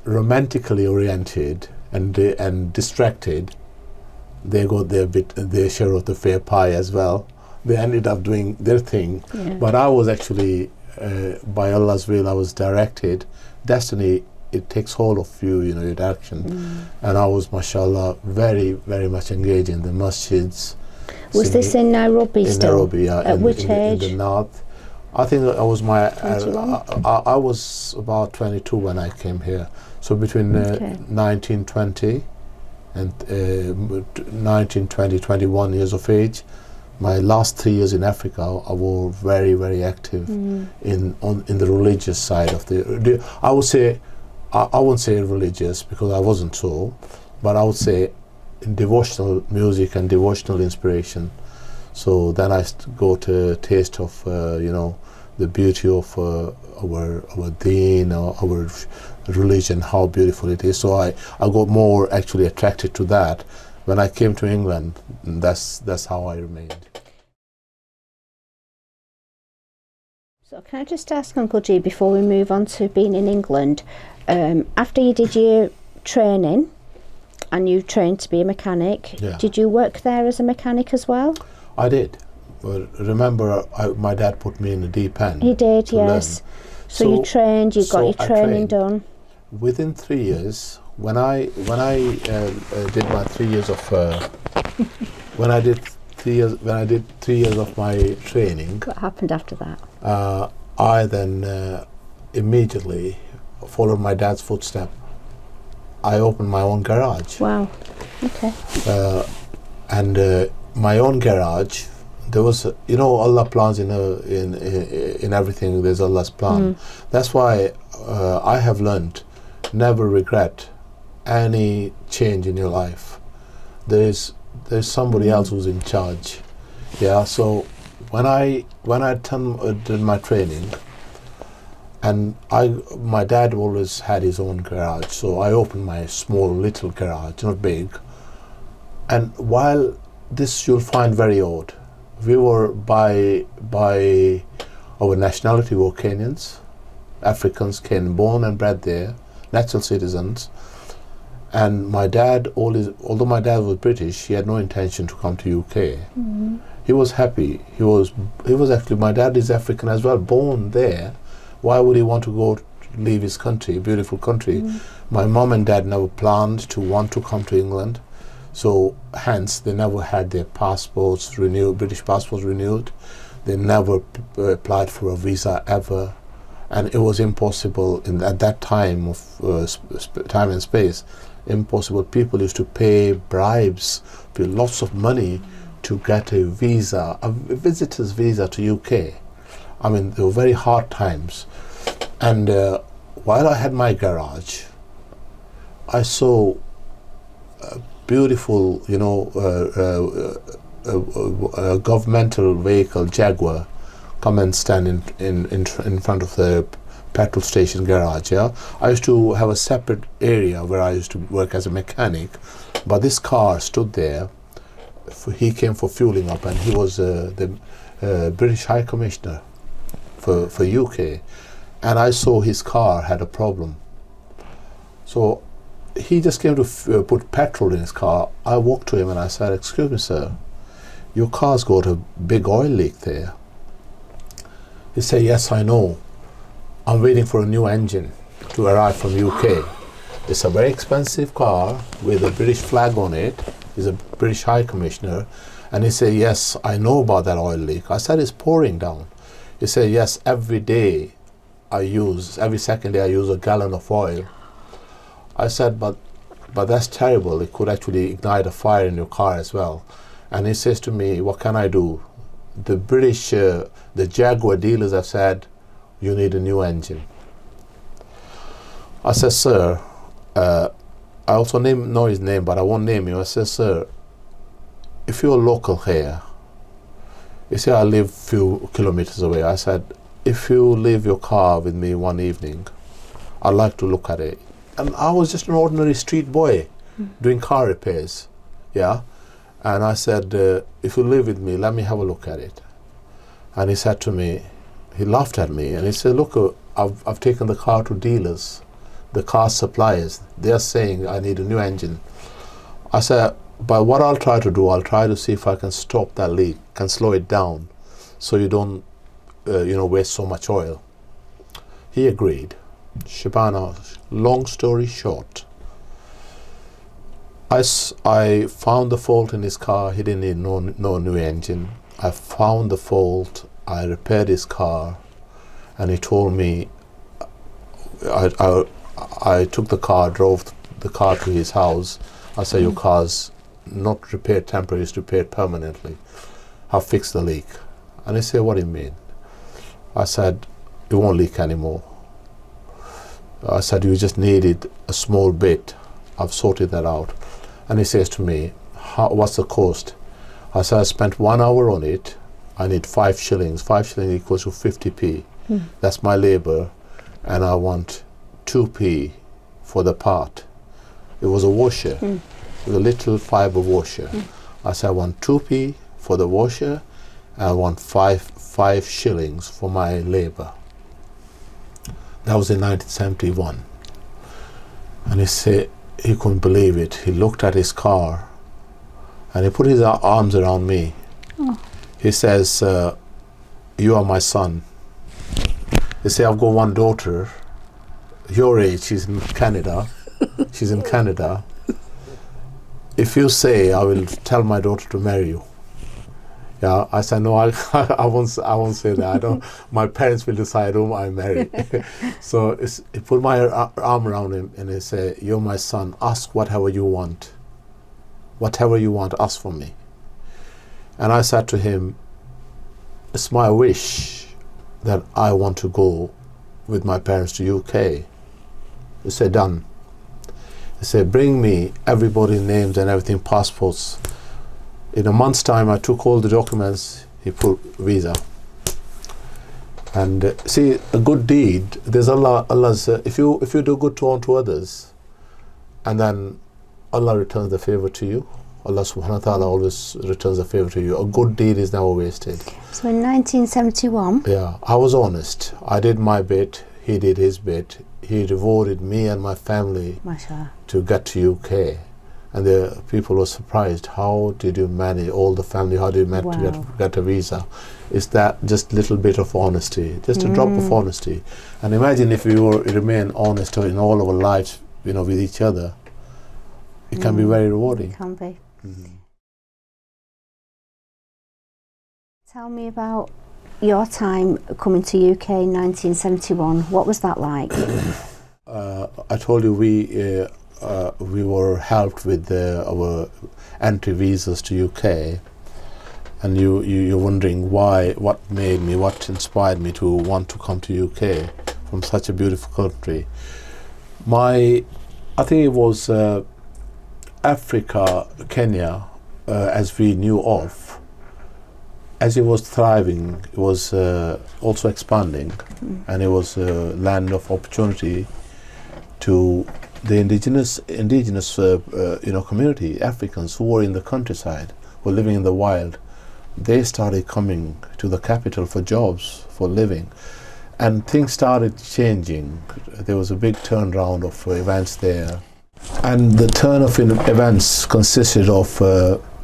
A: romantically oriented and distracted, they got their share of the fair pie as well. They ended up doing their thing. Yeah. But I was actually, by Allah's will, I was directed. Destiny, it takes hold of you, your direction. And I was, mashallah, very, very much engaged in the masjids.
B: Was this in Nairobi still?
A: Nairobi, yeah.
B: At which age?
A: In the north. I think I was I was about 22 when I came here. So between 1920 and 21 years of age, my last 3 years in Africa, I was very, very active in the religious side of the. I would say, I wouldn't say religious because I wasn't so, but I would say in devotional music and devotional inspiration. So then I go to taste of the beauty of our deen, our religion, how beautiful it is. So I got more actually attracted to that. When I came to England, that's how I remained.
B: So can I just ask Uncle G, before we move on to being in England, after you did your training and you trained to be a mechanic, did you work there as a mechanic as well?
A: I did. Well, remember, my dad put me in the deep end.
B: He did, yes. So you trained, you got your training done.
A: Within 3 years, when I did my 3 years of when I did 3 years of my training.
B: What happened after that?
A: I then immediately followed my dad's footstep. I opened my own garage.
B: Wow. Okay.
A: And my own garage, there was, Allah plans in everything. There's Allah's plan. That's why I have learned, never regret any change in your life. There's somebody else who's in charge. Yeah. So when I did my training, and my dad always had his own garage, so I opened my small little garage, not big. And while this you'll find very odd, we were by our nationality were Kenyans, Africans, Kenyan, born and bred there, natural citizens. And my dad, although my dad was British, he had no intention to come to UK. He was happy. He was actually, my dad is African as well, born there. Why would he want to go leave his country, beautiful country? My mom and dad never planned to want to come to England, so hence they never had their passports renewed, British passports renewed. They never applied for a visa ever, and it was impossible at that time of time and space. Impossible. People used to pay bribes, pay lots of money to get a visa, a visitor's visa to UK. I mean, they were very hard times. And while I had my garage, I saw a beautiful, a governmental vehicle, Jaguar, come and stand in front of the petrol station garage. Yeah, I used to have a separate area where I used to work as a mechanic, but this car stood there. He came for fueling up, and he was the British High Commissioner for UK, and I saw his car had a problem. So he just came to put petrol in his car. I walked to him and I said, "Excuse me, sir, your car's got a big oil leak there." He said, "Yes, I know. I'm waiting for a new engine to arrive from UK. It's a very expensive car with a British flag on it. He's a British High Commissioner. And he said, yes, I know about that oil leak. I said, it's pouring down. He said, yes, every second day I use a gallon of oil. I said, but that's terrible. It could actually ignite a fire in your car as well. And he says to me, what can I do? The British, the Jaguar dealers have said, you need a new engine. I said, sir, I also know his name, but I won't name him. I said, sir, if you're local here, you say I live a few kilometers away. I said, if you leave your car with me one evening, I'd like to look at it. And I was just an ordinary street boy doing car repairs, yeah. And I said, if you live with me, let me have a look at it. And he said to me, he laughed at me, and he said, look, I've taken the car to dealers, the car suppliers. They're saying I need a new engine. I said, but what I'll try to do, I'll try to see if I can stop that leak, can slow it down, so you don't, waste so much oil. He agreed. Shabana, long story short, I found the fault in his car. He didn't need no new engine. I found the fault. I repaired his car, and he told me. I took the car, drove the car to his house. I said, your car's not repaired temporarily, it's repaired permanently. I've fixed the leak. And he said, what do you mean? I said, it won't leak anymore. I said, you just needed a small bit. I've sorted that out. And he says to me, what's the cost? I said, I spent 1 hour on it. I need 5 shillings. 5 shillings equals to 50p. That's my labor. And I want 2p for the part. It was a washer, with a little fiber washer. I said, I want 2p for the washer, and I want 5 shillings for my labor. That was in 1971. And he said, he couldn't believe it. He looked at his car, and he put his arms around me. He says, you are my son. He said, I've got one daughter, your age, she's in Canada. She's in Canada. If you say, I will tell my daughter to marry you. Yeah, I said, no, I won't say that. I don't. My parents will decide whom I marry. So he put my arm around him and he said, you're my son, ask whatever you want. Whatever you want, ask for me. And I said to him, it's my wish that I want to go with my parents to UK. He said, done. He said, bring me everybody's names and everything, passports. In a month's time, I took all the documents. He put visa. And see, a good deed, there's Allah's, if you do good to others, and then Allah returns the favor to you, Allah subhanahu wa ta'ala always returns the favor to you. A good deed is never wasted.
B: So in 1971?
A: Yeah, I was honest. I did my bit, he did his bit. He rewarded me and my family to get to UK. And the people were surprised. How did you manage all the family? How did you manage to get a visa? Is that just a little bit of honesty, just a drop of honesty? And imagine if we remain honest in all our lives, with each other. It can be very rewarding.
B: It can be. Tell me about your time coming to UK in 1971. What was that like?
A: I told you we were helped with our entry visas to UK, and you're wondering what inspired me to want to come to UK from such a beautiful country. I think it was Africa, Kenya, as we knew of, as it was thriving, it was also expanding, and it was a land of opportunity to the indigenous community, Africans who were in the countryside, who were living in the wild. They started coming to the capital for jobs, for living, and things started changing. There was a big turnaround of events there, and the turn of events consisted of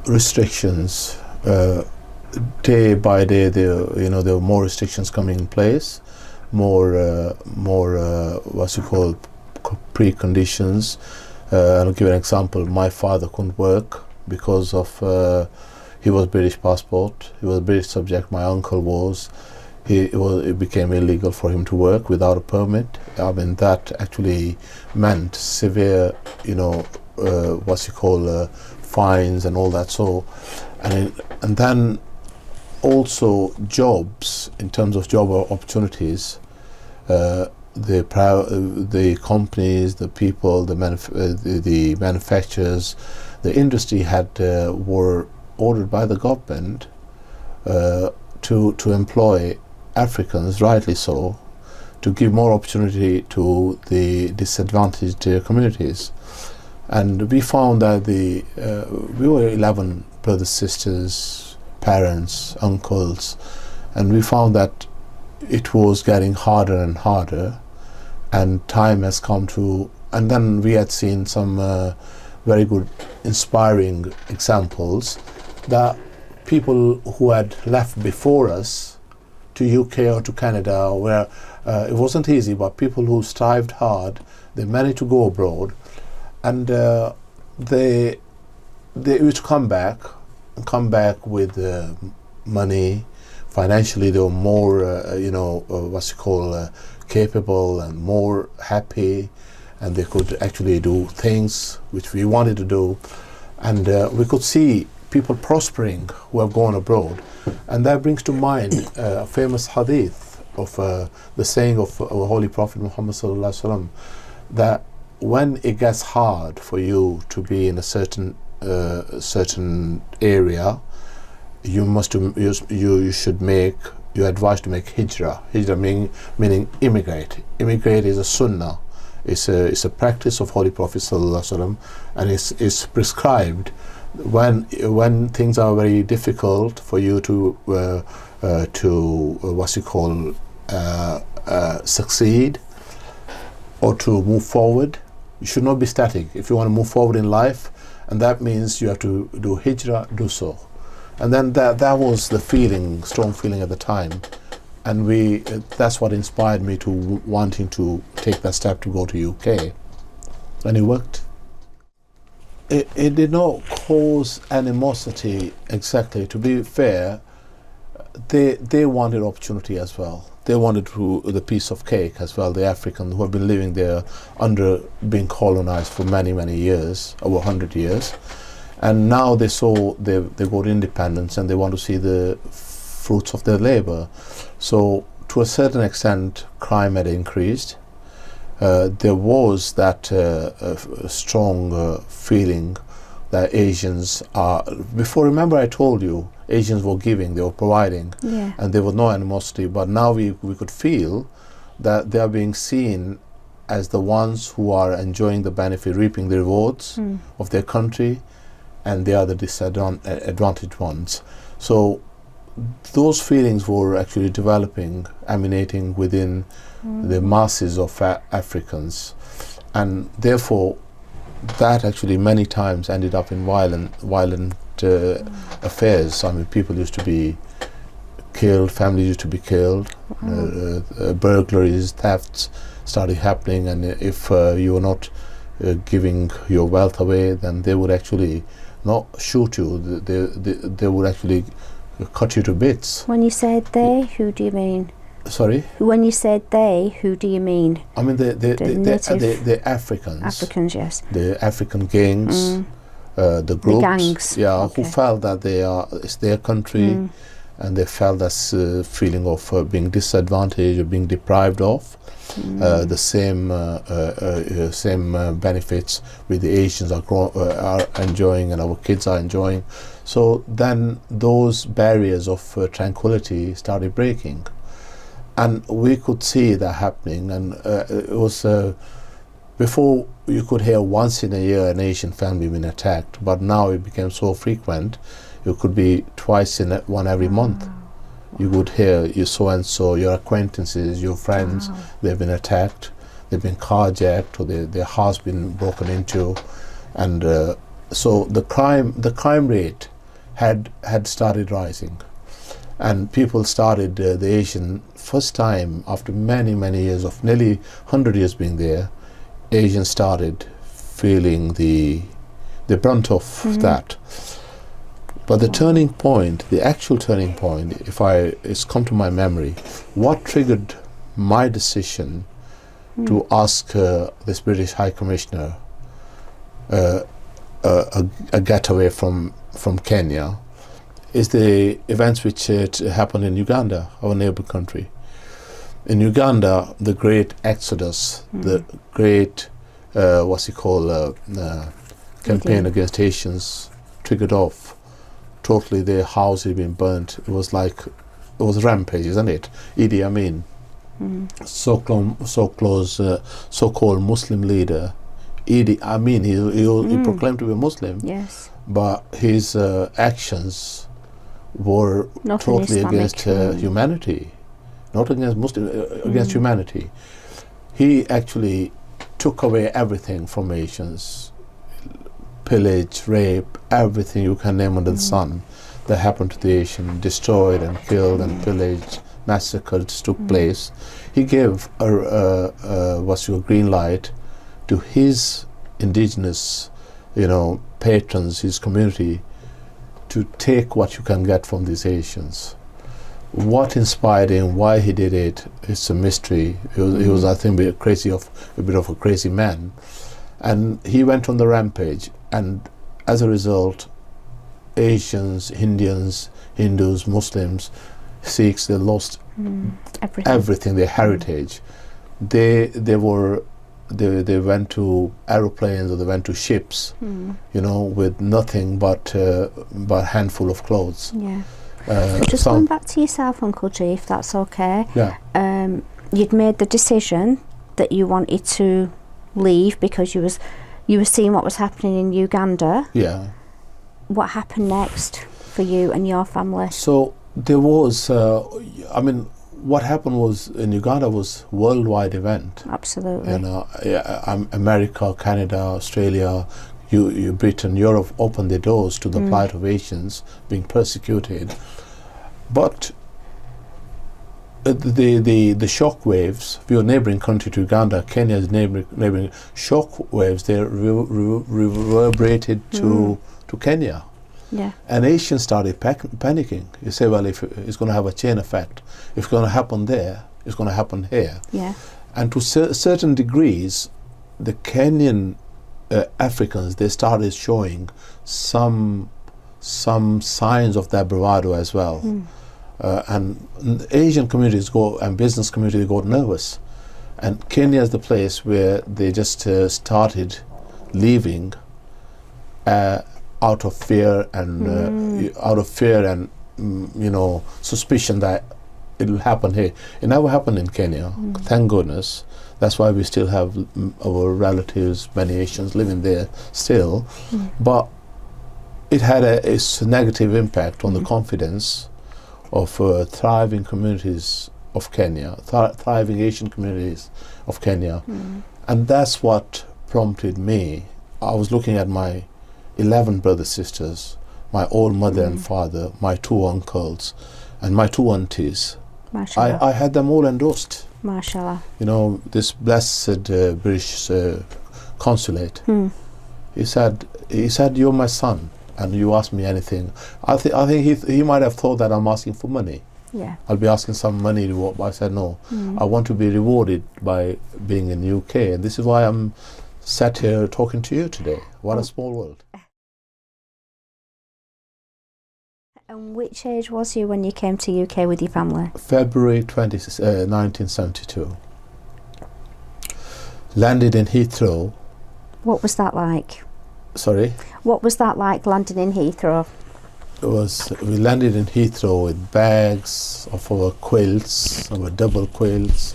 A: restrictions. Day by day, there were more restrictions coming in place, more preconditions. I'll give an example. My father couldn't work because of he was British passport. He was a British subject. My uncle was. It became illegal for him to work without a permit. I mean, that actually meant severe, fines and all that. So, and then also jobs, in terms of job opportunities. The companies, the people, the manufacturers, the industry were ordered by the government to employ Africans, rightly so, to give more opportunity to the disadvantaged communities. And we found that we were 11 brothers, sisters, parents, uncles, and we found that it was getting harder and harder, and time has come to, and then we had seen some very good inspiring examples that people who had left before us to UK or to Canada, where it wasn't easy, but people who strived hard, they managed to go abroad, and they used to come back with money. Financially, they were more, capable and more happy, and they could actually do things which we wanted to do, and we could see people prospering who have gone abroad. And that brings to mind a famous hadith of the saying of our Holy Prophet Muhammad Sallallahu Alaihi Wasallam, that when it gets hard for you to be in a certain area, you're advised to make hijrah. Hijrah meaning immigrate. Immigrate is a sunnah. It's a practice of Holy Prophet Sallallahu Alaihi Wasallam, and it's prescribed when things are very difficult for you to succeed or to move forward. You should not be static. If you want to move forward in life, and that means you have to do hijrah, do so. And then that was the strong feeling at the time, and that's what inspired me to wanting to take that step to go to UK, and it worked. It did not cause animosity exactly. To be fair, they wanted opportunity as well. They wanted the piece of cake as well. The Africans who have been living there under being colonized for many, many years, over 100 years. And now they got independence, and they want to see the fruits of their labor. So to a certain extent, crime had increased. There was that strong feeling that Asians are, before, remember I told you, Asians were giving, they were providing, and there was no animosity. But now we could feel that they are being seen as the ones who are enjoying the benefit, reaping the rewards of their country, and they are the disadvantaged ones. So those feelings were actually developing, emanating within the masses of Africans, and therefore that actually many times ended up in violent affairs. I mean, people used to be killed, families used to be killed, burglaries, thefts started happening, and if you were not giving your wealth away, then they would actually not shoot you, they would actually cut you to bits.
B: When you said they, who do you mean?
A: Sorry?
B: When you said they, who do you mean?
A: I mean the Africans.
B: Africans, yes.
A: The African gangs, the groups,
B: gangs.
A: Who felt that it's their country, and they felt that feeling of being disadvantaged or being deprived of the same benefits which the Asians are enjoying and our kids are enjoying. So then those barriers of tranquility started breaking, and we could see that happening. And it was before you could hear once in a year an Asian family being attacked, but now it became so frequent. It could be twice in one every month. You would hear your so and so, your acquaintances, your friends, they've been attacked, they've been carjacked, or their house been broken into, and so the crime rate had started rising, and people started the Asian, first time after many years of nearly 100 years being there, Asians started feeling the brunt of that. But the turning point, the actual turning point, it's come to my memory, what triggered my decision to ask this British High Commissioner a getaway from Kenya is the events which happened in Uganda, our neighbor country. In Uganda, the great exodus, the great, campaign against Asians triggered off. Totally, their house had been burnt. It was a rampage, isn't it? Idi Amin, so-called Muslim leader, Idi Amin, he proclaimed to be a Muslim.
B: Yes.
A: But his actions were totally against humanity, not against Muslim, against humanity. He actually took away everything from Asians, pillage, rape, everything you can name under the sun that happened to the Asian, destroyed and killed and pillaged, massacres took place. He gave a green light to his indigenous, patrons, his community, to take what you can get from these Asians. What inspired him, why he did it, it's a mystery. He was I think, a bit of a crazy man. And he went on the rampage, and as a result, Asians, Indians, Hindus, Muslims, Sikhs, they lost everything, their heritage. They went to aeroplanes, or they went to ships, with nothing but a handful of clothes.
B: Yeah. So just going back to yourself, Uncle G, if that's okay.
A: Yeah.
B: You'd made the decision that you wanted to leave because you were seeing what was happening in Uganda.
A: Yeah.
B: What happened next for you and your family?
A: So there was, what happened was in Uganda was worldwide event.
B: Absolutely.
A: America, Canada, Australia, Britain, Europe opened their doors to the plight of Asians being persecuted. But the shock waves, we were neighboring country to Uganda, Kenya's neighboring shock waves, they reverberated to Kenya.
B: Yeah.
A: And Asians started panicking. You say, well, if it's going to have a chain effect, if it's going to happen there, it's going to happen here.
B: Yeah.
A: And to certain degrees, the Kenyan Africans, they started showing some signs of that bravado as well. And Asian communities and business communities got nervous. And Kenya is the place where they just started leaving out of fear and suspicion that it will happen here. It never happened in Kenya, thank goodness. That's why we still have our relatives, many Asians living there still. But it had a negative impact on the confidence of thriving communities of Kenya, thriving Asian communities of Kenya. And that's what prompted me. I was looking at my 11 brothers, sisters, my old mother and father, my 2 uncles, and my 2 aunties. I had them all endorsed.
B: Mashallah.
A: This blessed British consulate. He said, "You're my son, and you ask me anything." I think he might have thought that I'm asking for money.
B: Yeah.
A: I'll be asking some money reward. But I said no. I want to be rewarded by being in the UK, and this is why I'm sat here talking to you today. What a small world.
B: And which age was you when you came to UK with your family?
A: February 1972. Landed in Heathrow.
B: What was that like?
A: Sorry?
B: What was that like, landing in Heathrow?
A: We landed in Heathrow with bags of our quilts, our double quilts,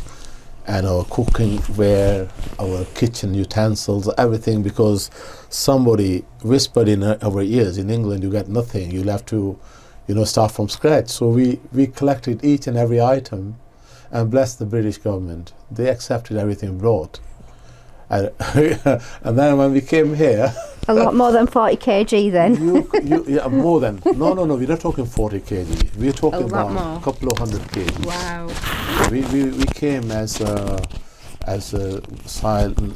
A: and our cooking ware, our kitchen utensils, everything, because somebody whispered in our ears, in England you get nothing, you'll have to start from scratch. So we collected each and every item and blessed the British government. They accepted everything brought. And then when we came here...
B: A lot more than 40 kg then?
A: Yeah, more than... No, we're not talking 40 kg. We're talking about
B: more.
A: a couple of hundred kg.
B: Wow.
A: We came as as asylum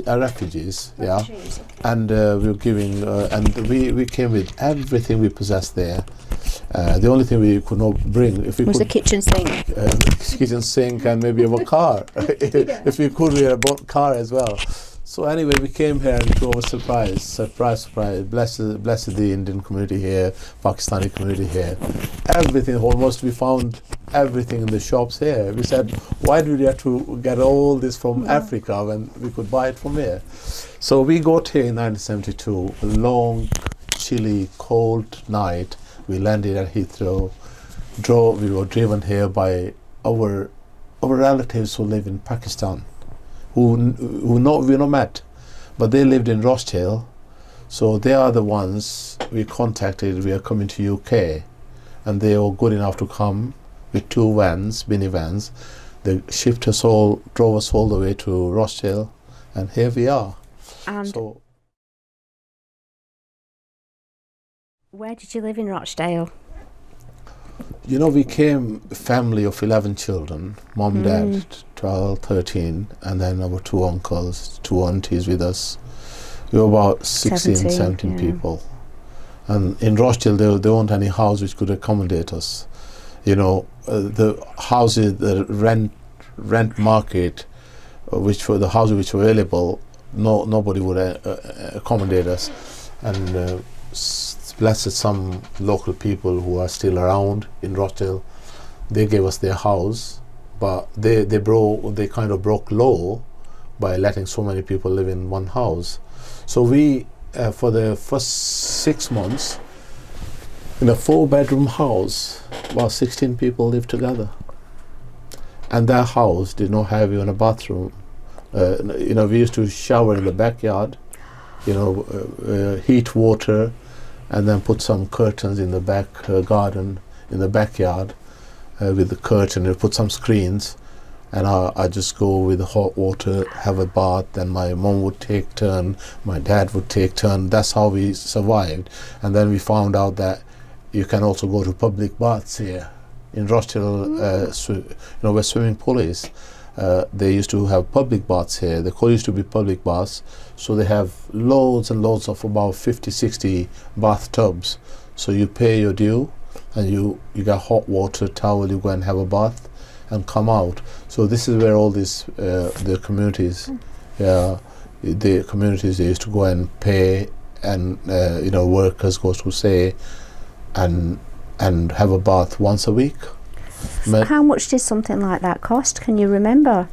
A: refugees, yeah.
B: Refugees, okay.
A: And we were giving, and we came with everything we possessed there. The only thing we could not bring, if we
B: Was
A: could,
B: the kitchen sink.
A: kitchen sink and maybe a car. If we could, we had bought car as well. So anyway, we came here and it was a surprise. Blessed the Indian community here, Pakistani community here. Everything, almost we found everything in the shops here. We said, why do we have to get all this from Africa when we could buy it from here? So we got here in 1972, a long, chilly, cold night. We landed at Heathrow. We were driven here by our relatives who live in Pakistan, who we not met, but they lived in Rochdale. So they are the ones we contacted. We are coming to UK, and they were good enough to come with 2 vans, minivans. They shipped us all, drove us all the way to Rochdale, and here we are.
B: And
A: So,
B: where did you live in Rochdale?
A: you know, we came a family of 11 children, mom, dad, 12, 13, and then our 2 uncles, 2 aunties with us. We were about 16, 17
B: yeah. people.
A: And in Rochdale, there weren't any house which could accommodate us. You know, the houses, the rent market, which were the houses which were available, nobody would accommodate us. And blessed some local people who are still around in Rochdale. They gave us their house, but they kind of broke law by letting so many people live in one house. So we, for the first 6 months, in a 4-bedroom house, about 16 people lived together. And that house did not have even a bathroom. You know, we used to shower in the backyard, you know, heat water, and then put some curtains in the back garden, in the backyard, with the curtain, and put some screens. And I just go with the hot water, have a bath, then my mom would take turn, my dad would take turn. That's how we survived. And then we found out that you can also go to public baths here in Rochdale, you know, where swimming pool is. They used to have public baths here. They used to be public baths. So they have loads and loads of about 50, 60 bathtubs. So you pay your due and you get hot water, towel, you go and have a bath and come out. So this is where all these, the communities, they used to go and pay, and you know, workers go to stay and have a bath once a week.
B: How much did something like that cost? Can you remember?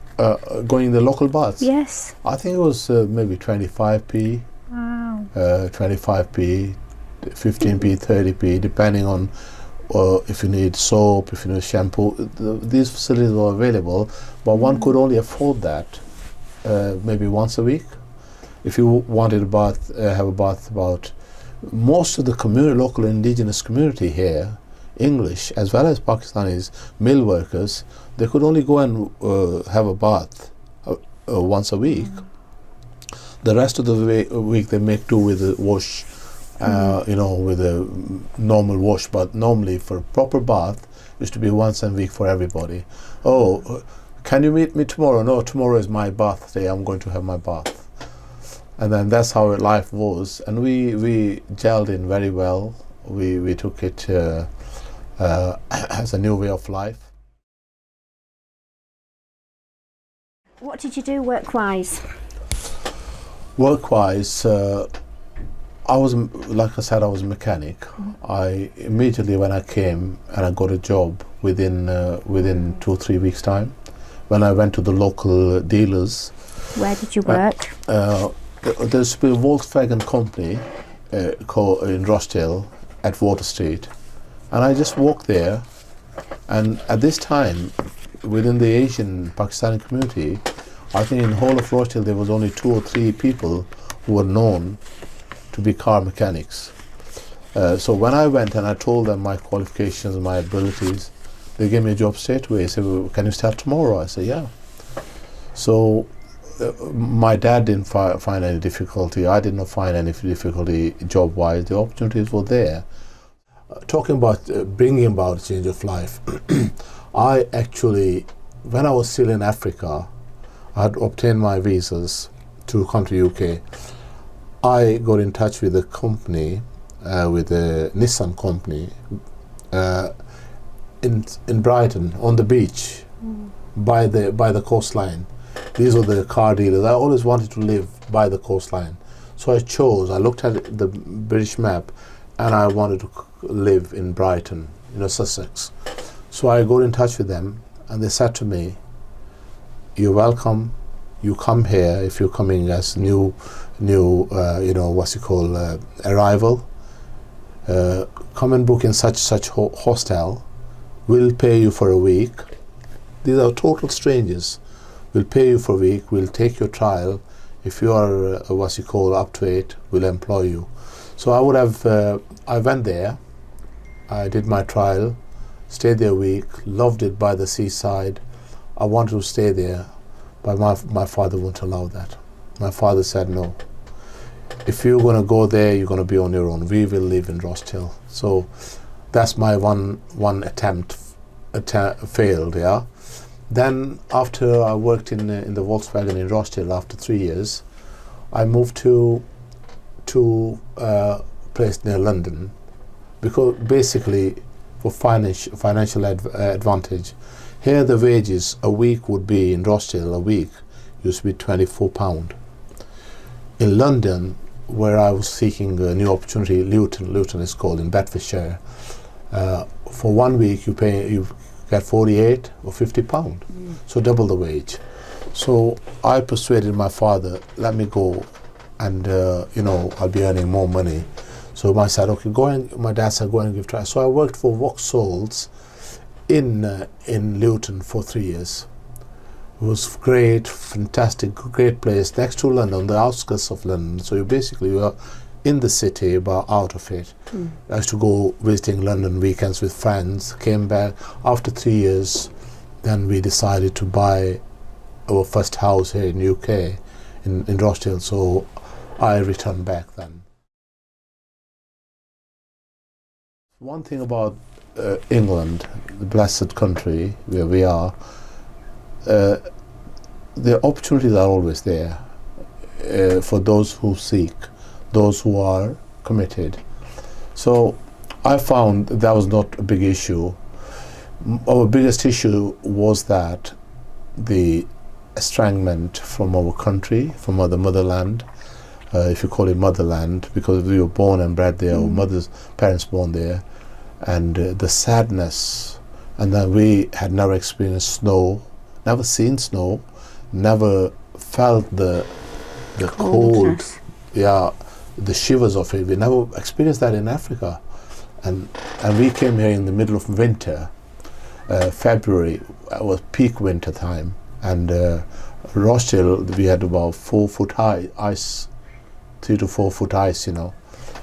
A: Going in the local baths?
B: Yes.
A: I think it was maybe 25p.
B: Wow.
A: 25p, 15p, 30p, depending on if you need soap, if you need shampoo. These facilities were available, but one could only afford that maybe once a week. If you wanted a bath, have a bath, about most of the local indigenous community here, English as well as Pakistanis, mill workers, they could only go and have a bath once a week. The rest of the week they make do with a wash, you know, with a normal wash. But normally for a proper bath, it used to be once a week for everybody. Oh, can you meet me tomorrow? No, tomorrow is my birthday. I'm going to have my bath. And then that's how life was. And we gelled in very well. We took it as a new way of life.
B: What did you do work-wise?
A: Work-wise, I was, like I said, I was a mechanic. I immediately, when I came and I got a job within 2 or 3 weeks' time, when I went to the local dealers.
B: Where did you work?
A: There's a Volkswagen company called in Rochdale at Water Street, and I just walked there. And at this time, within the Asian Pakistani community, I think in the whole of Rochdale there was only 2 or 3 people who were known to be car mechanics. So when I went and I told them my qualifications and my abilities, they gave me a job straight away. They said, well, can you start tomorrow? I said, yeah. So my dad didn't find any difficulty. I did not find any difficulty job-wise. The opportunities were there. Talking about bringing about a change of life, I actually, when I was still in Africa, I had obtained my visas to come to UK. I got in touch with a company, with a Nissan company, in Brighton on the beach, by the coastline. These were the car dealers. I always wanted to live by the coastline, so I looked at the British map, and I wanted to live in Brighton, Sussex. So I got in touch with them, and they said to me, "You're welcome. You come here if you're coming as new arrival. Come and book in such hostel. We'll pay you for a week." These are total strangers. "We'll pay you for a week. We'll take your trial. If you are up to it, we'll employ you." So I went there. I did my trial, stayed there a week, loved it by the seaside. I wanted to stay there, but my father wouldn't allow that. My father said, "No. If you're going to go there, you're going to be on your own. We will live in Rothschild." So that's my one attempt failed. Yeah. Then after I worked in the Volkswagen in Rothschild after 3 years, I moved to a place near London, because basically for financial advantage. Here the wages a week would be in Rothschild, a week used to be £24. In London, where I was seeking a new opportunity, Luton is called, in Bedfordshire, for 1 week you get 48 or £50, so double the wage. So I persuaded my father, "Let me go, and I'll be earning more money." So my dad said, "Go and give try." So I worked for Vauxhalls in Luton for 3 years. It was great, fantastic, great place, next to London, the outskirts of London. So you are in the city but out of it. I used to go visiting London weekends with friends, came back. After 3 years, then we decided to buy our first house here in UK, in Rothschild, so I returned back then. One thing about England, the blessed country where we are, the opportunities are always there for those who seek, those who are committed. So I found that was not a big issue. Our biggest issue was that the estrangement from our country, from our motherland, if you call it motherland, because we were born and bred there, our parents born there, and the sadness, and then we had never experienced snow, never seen snow, never felt the cold, the shivers of it. We never experienced that in Africa, and we came here in the middle of winter, February was peak winter time, and Rothschild we had about 4 foot high ice, 3 to 4 foot ice. It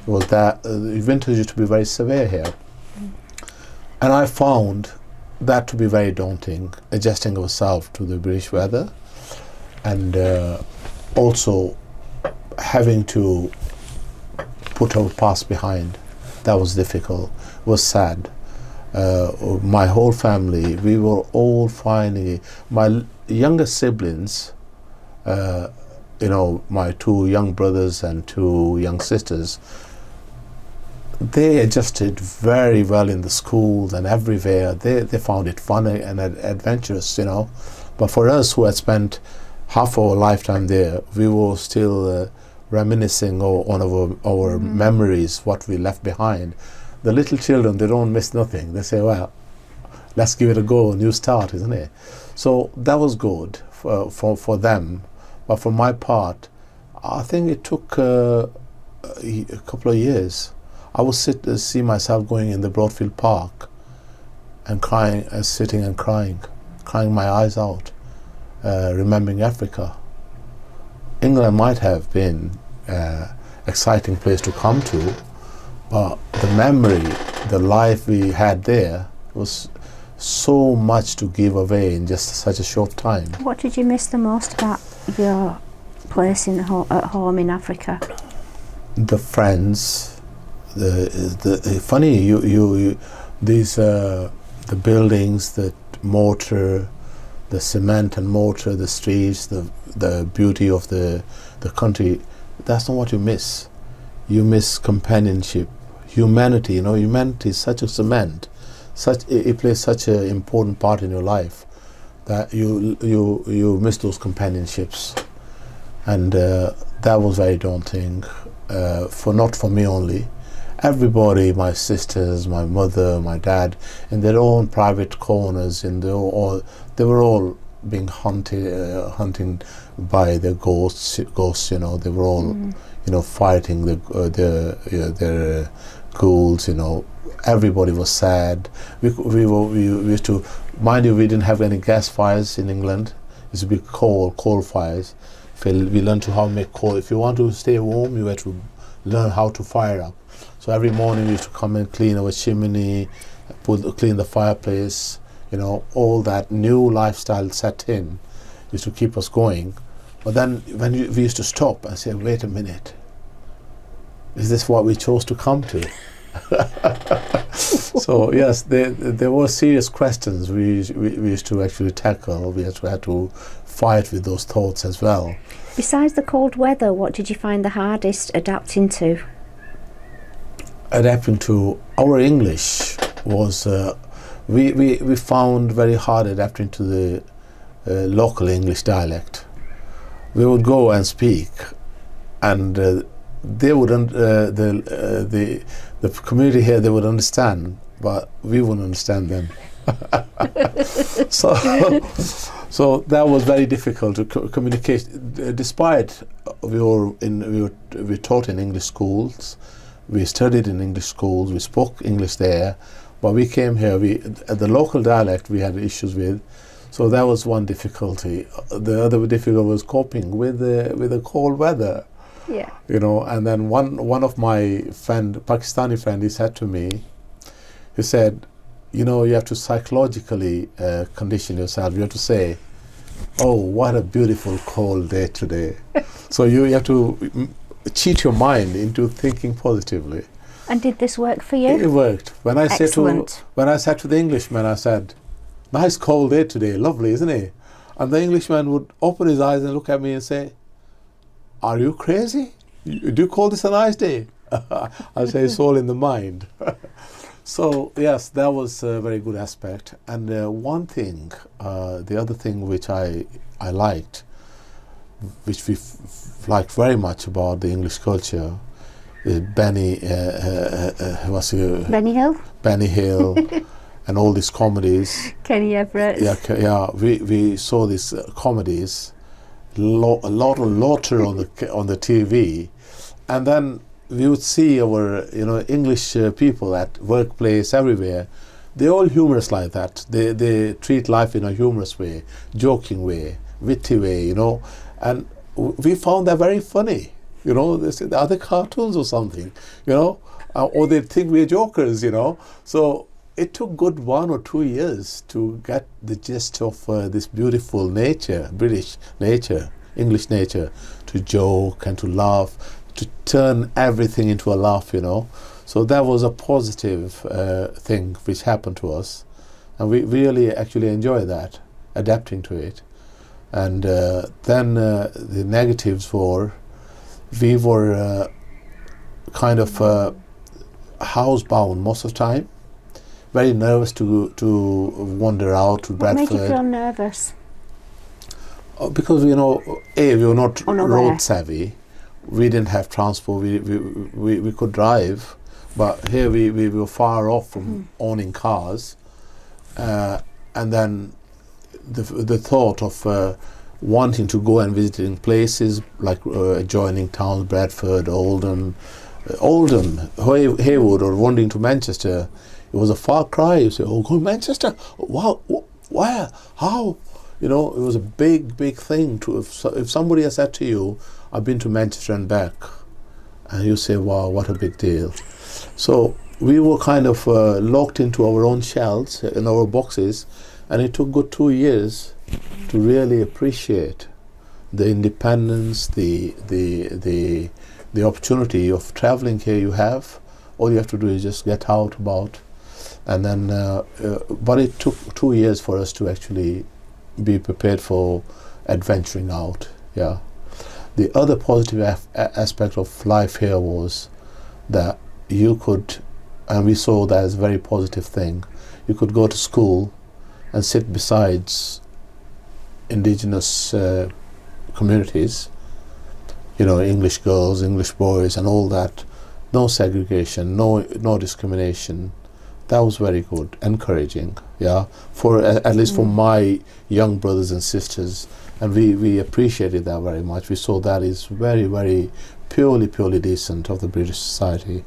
A: was that winters used to be very severe here, and I found that to be very daunting, adjusting ourselves to the British weather, and also having to put our past behind. That was difficult, was sad. My whole family, we were all finally, my younger siblings, my 2 young brothers and 2 young sisters, they adjusted very well in the schools and everywhere. They found it fun and adventurous, But for us who had spent half our lifetime there, we were still reminiscing on our memories, what we left behind. The little children, they don't miss nothing. They say, "Well, let's give it a go, a new start," isn't it? So that was good for them. But for my part, I think it took a couple of years. I would see myself going in the Broadfield Park and crying, sitting and crying my eyes out, remembering Africa. England might have been an exciting place to come to, but the memory, the life we had there was so much to give away in just such a short time.
B: What did you miss the most about your place at home in Africa?
A: The friends. The funny, these the buildings, the mortar, the cement and mortar, the streets, the beauty of the country. That's not what you miss. You miss companionship, humanity. You know, humanity is such a cement. It plays such an important part in your life that you miss those companionships, and that was very daunting. Not for me only. Everybody, my sisters, my mother, my dad, in their own private corners, they were all being hunting by the ghosts. You know, they were all, you know, fighting their ghouls. You know, everybody was sad. We used to, mind you, we didn't have any gas fires in England. It used to be coal fires. We learned to how to make coal. If you want to stay warm, you had to learn how to fire up. So every morning we used to come and clean our chimney, clean the fireplace. You know, all that new lifestyle set in used to keep us going. But then when we used to stop and say, wait a minute, is this what we chose to come to? So yes, there were serious questions we used to actually tackle. We had to fight with those thoughts as well.
B: Besides the cold weather, what did you find the hardest adapting to?
A: Adapting to our English was we found very hard adapting to the local English dialect. We would go and speak, and they wouldn't. The community here, they would understand, but we wouldn't understand them. So that was very difficult to communicate. Despite we were taught in English schools, we studied in English schools, we spoke English there, but we came here. The local dialect we had issues with, so that was one difficulty. The other difficulty was coping with the cold weather.
B: Yeah.
A: You know, and then one of my Pakistani friend, he said to me, he said, you know, you have to psychologically condition yourself. You have to say, oh, what a beautiful cold day today. So you have to cheat your mind into thinking positively.
B: And did this work for you?
A: It worked. When I said to the Englishman, I said, nice cold day today, lovely, isn't it? And the Englishman would open his eyes and look at me and say, are you crazy? Do you call this a nice day? I say it's all in the mind. So yes, that was a very good aspect. And one thing, the other thing which I liked, which we liked very much about the English culture, is Benny
B: Hill?
A: Benny Hill, and all these comedies.
B: Kenny Everett.
A: Yeah. We saw these comedies. A lot of laughter on the TV, and then we would see our English people at workplace everywhere. They're all humorous like that. They treat life in a humorous way, joking way, witty way, and we found that very funny. They say, are they cartoons or something, or they think we're jokers, So it took good 1 or 2 years to get the gist of this beautiful nature, British nature, English nature, to joke and to laugh, to turn everything into a laugh, So that was a positive thing which happened to us. And we really actually enjoy that, adapting to it. And then the negatives were, we were kind of housebound most of the time. Very nervous to wander out to Bradford.
B: What made you feel nervous?
A: Because we were not road savvy. We didn't have transport. We could drive, but here we were far off from owning cars, and then the thought of wanting to go and visiting places like adjoining towns, Bradford, Oldham, Haywood, or wanting to Manchester. It was a far cry. You say, oh, go to Manchester? Wow, where? How? It was a big thing. If somebody has said to you, I've been to Manchester and back, and you say, wow, what a big deal. So we were kind of locked into our own shells, in our boxes, and it took good 2 years to really appreciate the independence, the opportunity of traveling here you have. All you have to do is just get out about. And then, but it took 2 years for us to actually be prepared for adventuring out. Yeah. The other positive aspect of life here was that you could, and we saw that as a very positive thing, you could go to school and sit beside indigenous communities, English girls, English boys and all that. No segregation, no discrimination. That was very good, encouraging, yeah, for at least for my young brothers and sisters, and we appreciated that very much. We saw that is very, very purely decent of the British society.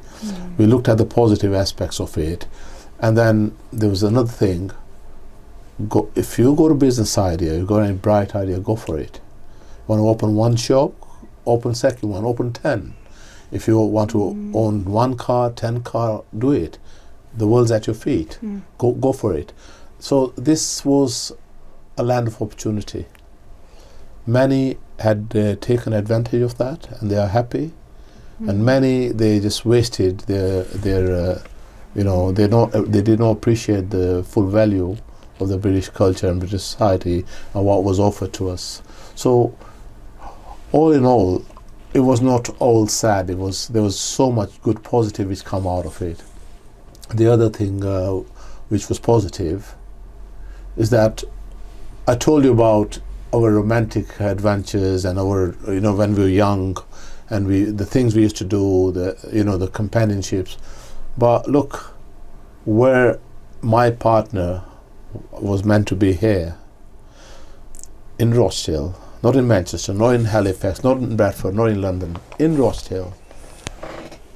A: We looked at the positive aspects of it, and then there was another thing. If you got a business idea, you got a bright idea, go for it. Want to open one shop, open second one, open 10. If you want to own 1 car, 10 car, do it. The world's at your feet. Go for it. So this was a land of opportunity. Many had taken advantage of that, and they are happy. And many, they just wasted their they did not appreciate the full value of the British culture and British society and what was offered to us. So all in all, it was not all sad. There was so much good positive which come out of it. The other thing which was positive is that I told you about our romantic adventures and our, when we were young, and the things we used to do, the companionships. But look, where my partner was meant to be here, in Rochdale, not in Manchester, not in Halifax, not in Bradford, not in London, in Rochdale.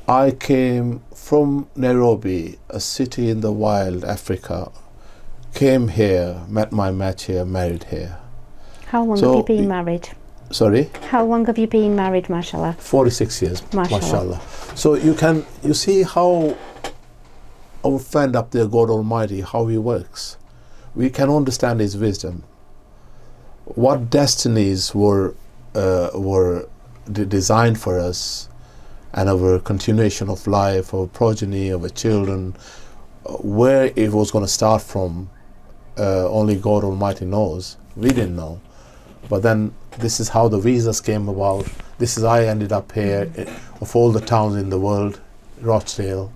A: I came from Nairobi, a city in the wild, Africa, came here, met my match here, married here.
B: How long have you been married?
A: Sorry?
B: How long have you been married, mashallah?
A: 46 years, mashallah. So you see how our friend up there, God Almighty, how he works. We can understand his wisdom. What destinies were designed for us, and our continuation of life, our progeny, our children, where it was going to start from, only God Almighty knows. We didn't know. But then this is how the visas came about. I ended up here, of all the towns in the world, Rochdale.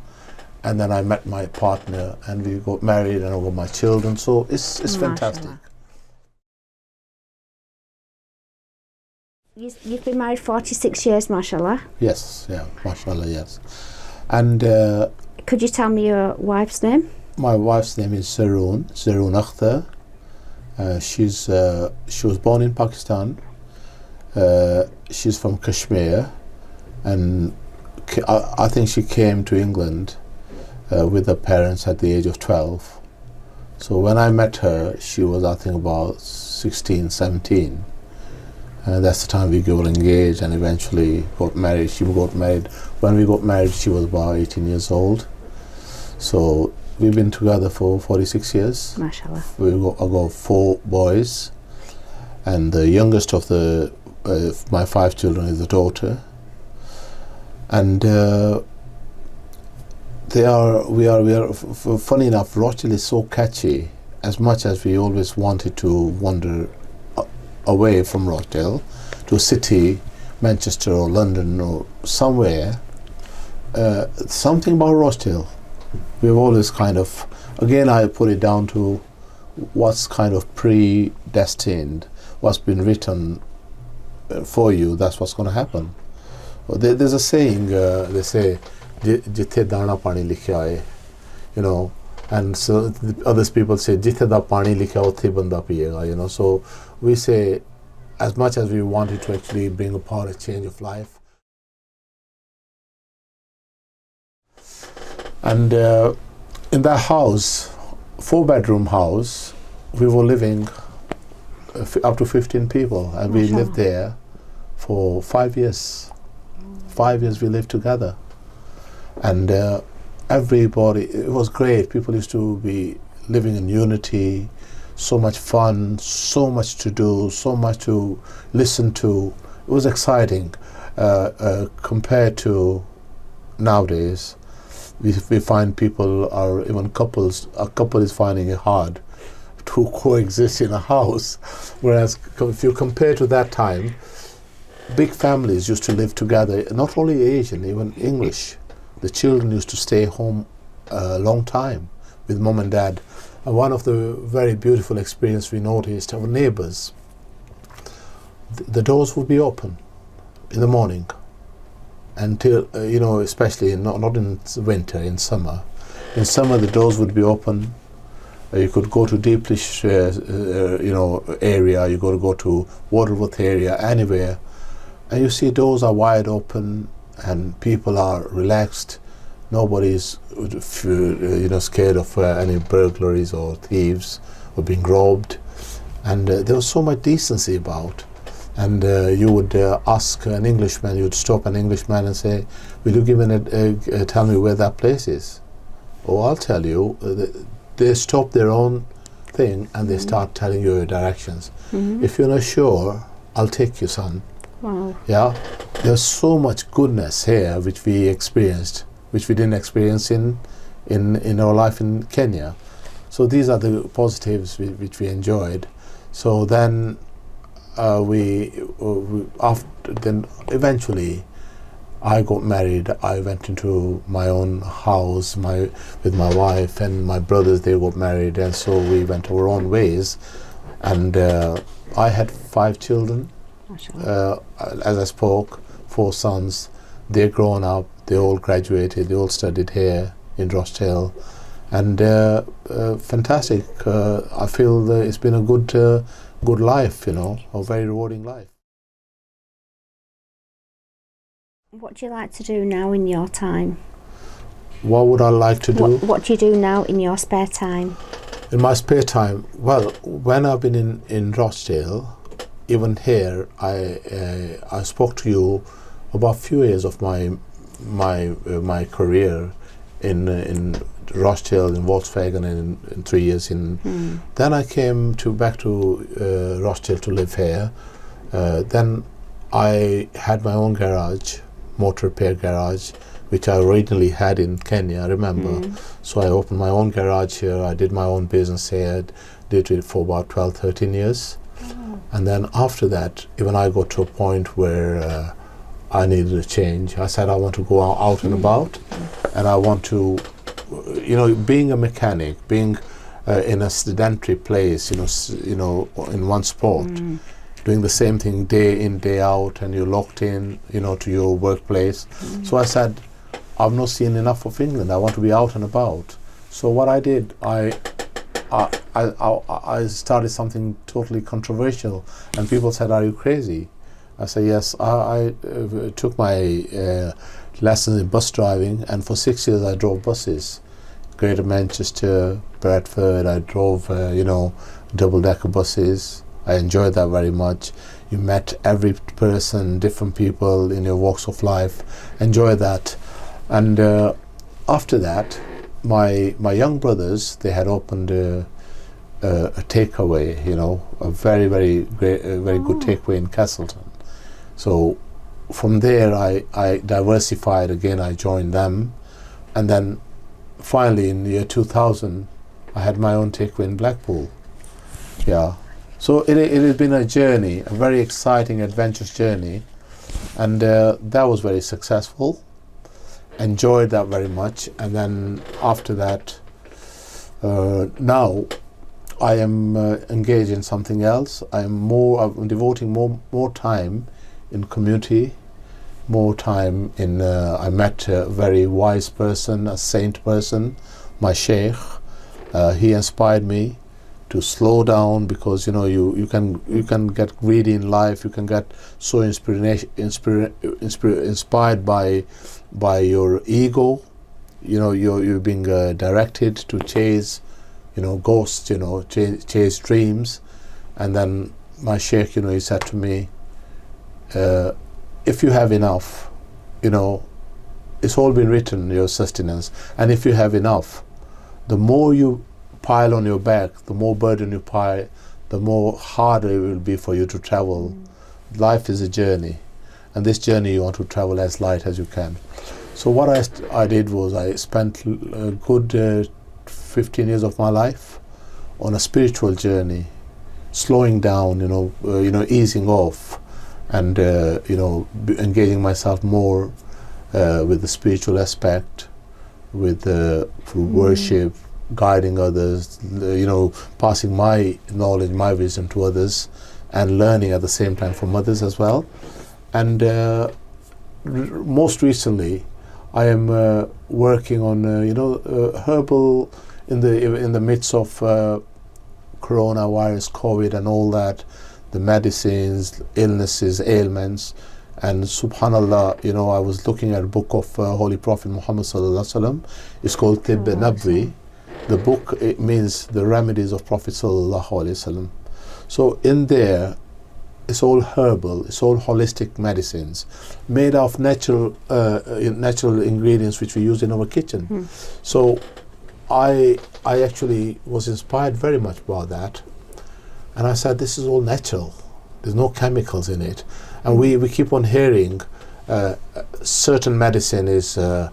A: And then I met my partner, and we got married, and I got my children. So it's fantastic.
B: You've been married 46 years, mashallah.
A: Yes, yeah, mashallah, yes. And
B: could you tell me your wife's name?
A: My wife's name is Zaroon Akhtar. She was born in Pakistan. She's from Kashmir, and I think she came to England with her parents at the age of 12. So when I met her, she was, I think, about 16, 17. That's the time we got engaged and eventually got married. She got married. When we got married, she was about 18 years old. So we've been together for 46 years.
B: MashaAllah.
A: I got 4 boys, and the youngest of my 5 children is a daughter. And we are funny enough, Rochdale is so catchy. As much as we always wanted to wander away from Rochdale to a city, Manchester or London or somewhere, something about Rochdale, we've always kind of, again I put it down to what's kind of predestined, what's been written for you, that's what's going to happen. There's a saying, they say, jithe dana pani likhya hai, and so others people say jithe da pani likhya utthe banda piyega, so we say, as much as we wanted to actually bring about a change of life. And in that house, 4-bedroom house, we were living up to 15 people, and we lived there for 5 years. 5 years we lived together, and everybody, it was great. People used to be living in unity, so much fun, so much to do, so much to listen to. It was exciting compared to nowadays. We find people are, even couples, a couple is finding it hard to coexist in a house. Whereas if you compare to that time, big families used to live together, not only Asian, even English. The children used to stay home a long time with mom and dad. And one of the very beautiful experience we noticed, our neighbors, the doors would be open in the morning until, especially not in winter, in summer. In summer, the doors would be open. You could go to Deeplish, area. You go to Waterworth area, anywhere, and you see doors are wide open and people are relaxed. Nobody's, scared of any burglaries or thieves or being robbed, and there was so much decency about. And you would ask an Englishman. You'd stop an Englishman and say, "Will you tell me where that place is?" "Oh, I'll tell you." They stop their own thing and they start telling you your directions. "If you're not sure, I'll take you, son."
B: Wow.
A: Yeah, there's so much goodness here which we experienced, which we didn't experience in our life in Kenya. So these are the positives which we enjoyed. So then eventually I got married. I went into my own house with my wife, and my brothers, they got married, and so we went our own ways. And I had 5 children. As I spoke, 4 sons. They're grown up. They all graduated. They all studied here in Rochdale, and fantastic. I feel that it's been a good life, a very rewarding life.
B: What do you like to do now in your time?
A: What would I like to do?
B: What do you do now in your spare time?
A: In my spare time, well, when I've been in Rochdale, even here, I spoke to you about a few years of my career in Rochdale, in Volkswagen, and in 3 years in. Then I came back to Rochdale to live here. Then I had my own garage, motor repair garage, which I originally had in Kenya, I remember. So I opened my own garage here. I did my own business here. Did it for about 12, 13 years. And then after that, even I got to a point where I needed a change. I said I want to go out and about, and I want to, being a mechanic, being in a sedentary place, in one spot, doing the same thing day in, day out, and you're locked in, to your workplace. So I said, I've not seen enough of England. I want to be out and about. So what I did, I started something totally controversial, and people said, "Are you crazy?" I said, "Yes." I took my lessons in bus driving, and for 6 years I drove buses, Greater Manchester, Bradford. I drove, double-decker buses. I enjoyed that very much. You met every person, different people in your walks of life. Enjoy that. And after that, my young brothers, they had opened a takeaway, a very, very great, very good takeaway in Castleton. So from there, I diversified again. I joined them, and then finally in the year 2000, I had my own takeaway in Blackpool. Yeah. So it has been a journey, a very exciting, adventurous journey, and that was very successful. Enjoyed that very much, and then after that, now I am engaged in something else. I'm devoting more time in community, more time in. I met a very wise person, a saint person, my sheikh. He inspired me to slow down, because you can get greedy in life. You can get so inspired by your ego. You're being directed to chase, ghosts. Chase dreams. And then my sheikh, he said to me, if you have enough, it's all been written, your sustenance. And if you have enough, the more you pile on your back, the more burden you pile, the more harder it will be for you to travel. Life is a journey, and this journey you want to travel as light as you can. So what I did was I spent a good 15 years of my life on a spiritual journey, slowing down, easing off, and engaging myself more with the spiritual aspect, with through worship, guiding others, passing my knowledge, my wisdom to others, and learning at the same time from others as well. And most recently, I am working on herbal in the midst of coronavirus, COVID, and all that, the medicines, illnesses, ailments. And subhanallah, I was looking at a book of Holy Prophet Muhammad sallallahu alaihi wasallam. It's called Tibb Nabwi. The book, it means the remedies of Prophet sallallahu alaihi wasallam. So in there, it's all herbal, it's all holistic medicines made of natural ingredients which we use in our kitchen. So I actually was inspired very much by that, and I said, this is all natural, there's no chemicals in it. And we keep on hearing certain medicine is to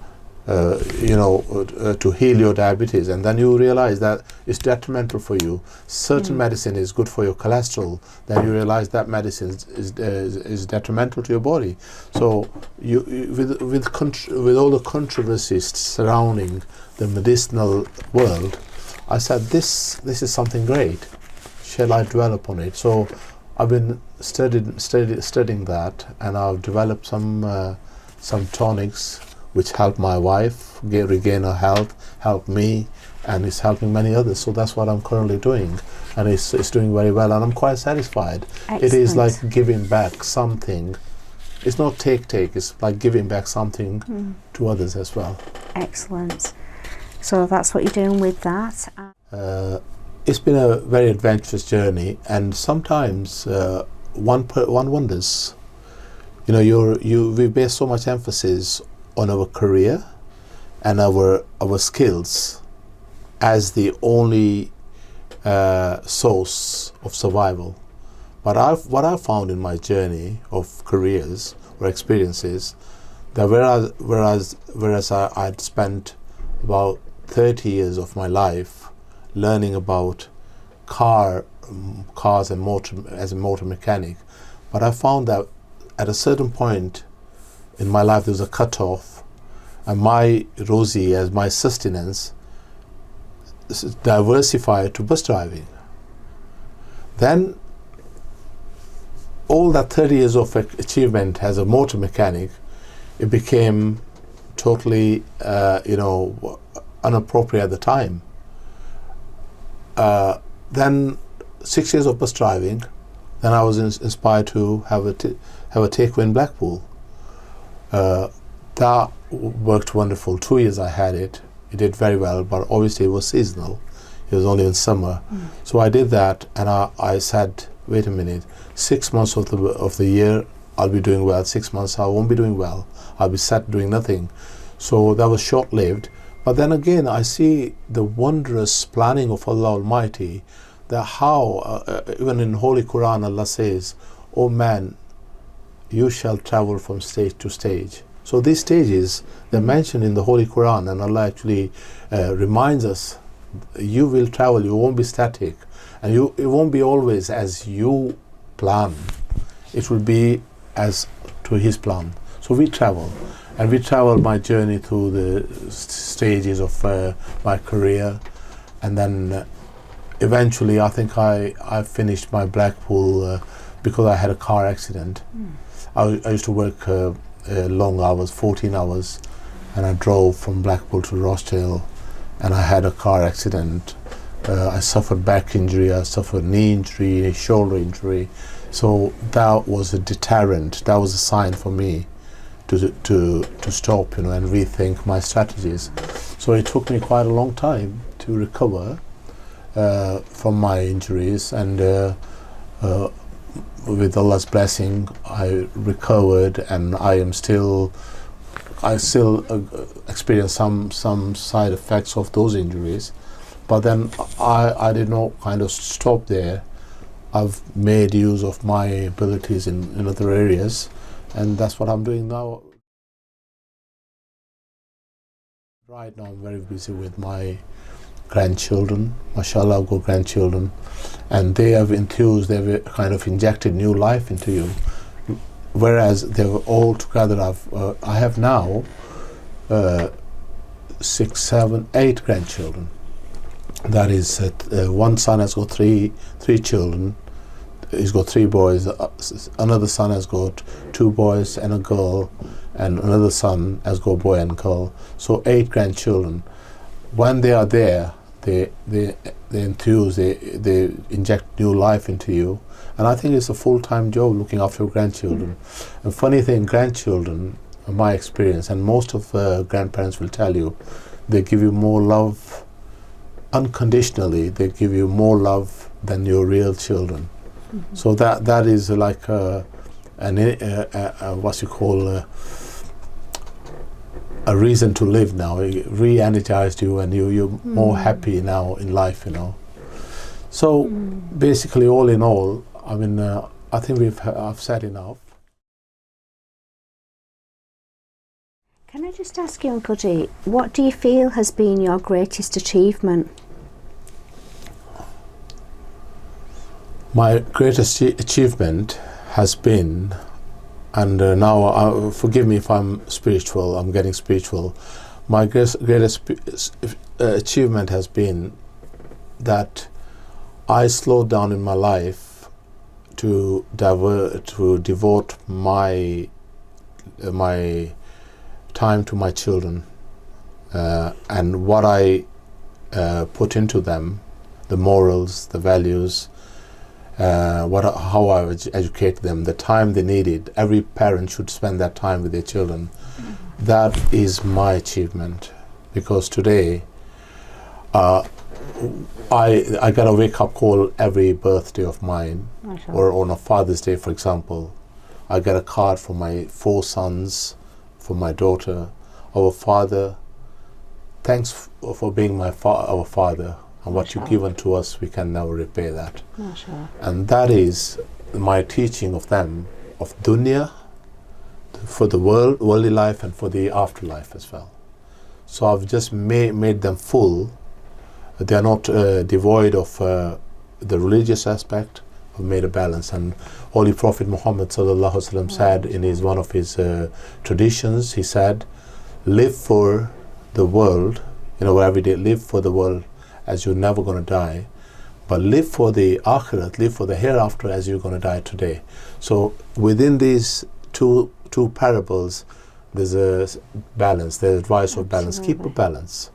A: heal your diabetes, and then you realize that it's detrimental for you. Certain medicine is good for your cholesterol, then you realize that medicine is detrimental to your body. So with all the controversies surrounding the medicinal world, I said, this is something great. Shall I dwell upon it? So I've been studying that, and I've developed some tonics which help my wife regain her health, help me, and it's helping many others. So that's what I'm currently doing, and it's doing very well, and I'm quite satisfied.
B: Excellent.
A: It is like giving back something. It's not take, it's like giving back something to others as well.
B: Excellent. So that's what you're doing with that.
A: It's been a very adventurous journey, and sometimes one wonders, we base so much emphasis on our career and our skills as the only source of survival. But what I've found in my journey of careers or experiences, that whereas I'd spent about 30 years of my life learning about cars and motor as a motor mechanic, but I found that at a certain point in my life there was a cut-off, and my Rosie as my sustenance diversified to bus driving. Then all that 30 years of achievement as a motor mechanic, it became totally inappropriate at the time. Then 6 years of bus driving, then I was inspired to have a takeaway in Blackpool. That worked wonderful. 2 years I had it. It did very well, but obviously it was seasonal. It was only in summer. So I did that, and I said, wait a minute, 6 months of the year I'll be doing well, 6 months I won't be doing well. I'll be sat doing nothing. So that was short-lived. But then again, I see the wondrous planning of Allah Almighty, that how, even in Holy Quran, Allah says, "O man, you shall travel from stage to stage." So these stages, they're mentioned in the Holy Quran, and Allah actually reminds us, you will travel, you won't be static, and it won't be always as you plan. It will be as to His plan. So we travel. And we traveled my journey through the stages of my career, and then eventually I think I finished my Blackpool because I had a car accident. I used to work long hours, 14 hours, and I drove from Blackpool to Rochdale, and I had a car accident. I suffered back injury, I suffered knee injury, shoulder injury. So that was a deterrent, that was a sign for me to stop, and rethink my strategies. So it took me quite a long time to recover from my injuries, and with Allah's blessing, I recovered, and I still experience some side effects of those injuries. But then I did not kind of stop there. I've made use of my abilities in other areas, and that's what I'm doing now. Right now I'm very busy with my grandchildren, mashallah, good grandchildren, and they have enthused, they've kind of injected new life into you. Whereas they were all together, I have now 6, 7, 8 grandchildren. That is, one son has got three children. He's got 3 boys. Another son has got 2 boys and a girl, and another son has got a boy and girl. So 8 grandchildren. When they are there, they enthuse, they inject new life into you. And I think it's a full-time job looking after your grandchildren. And funny thing, grandchildren, in my experience, and most of grandparents will tell you, they give you more love unconditionally. They give you more love than your real children. So that is like what you call a reason to live now. It re-energized you, and you're more happy now in life, you know. So basically, all in all, I mean, I think I've said enough.
B: Can I just ask you, Uncle G, what do you feel has been your greatest achievement?
A: My greatest achievement has been, and now forgive me if I'm spiritual, I'm getting spiritual. My greatest achievement has been that I slowed down in my life to devote my time to my children, and what I put into them, the morals, the values, how I would educate them, the time they needed. Every parent should spend that time with their children. That is my achievement, because today I get a wake-up call every birthday of mine, or on a Father's Day, for example. I get a card from my 4 sons, from my daughter. Our Father, thanks for being our Father. And what you've given to us, we can never repay that. And that is my teaching of them, of dunya, for the worldly life, and for the afterlife as well. So I've just made them full. They are not devoid of the religious aspect. I've made a balance. And Holy Prophet Muhammad sallallahu alaihi wasallam said in one of his traditions, he said, live for the world, every day, live for the world as you're never going to die, but live for the akhirat, live for the hereafter as you're going to die today. So within these two parables, there's a balance, there's advice of balance. Keep a balance.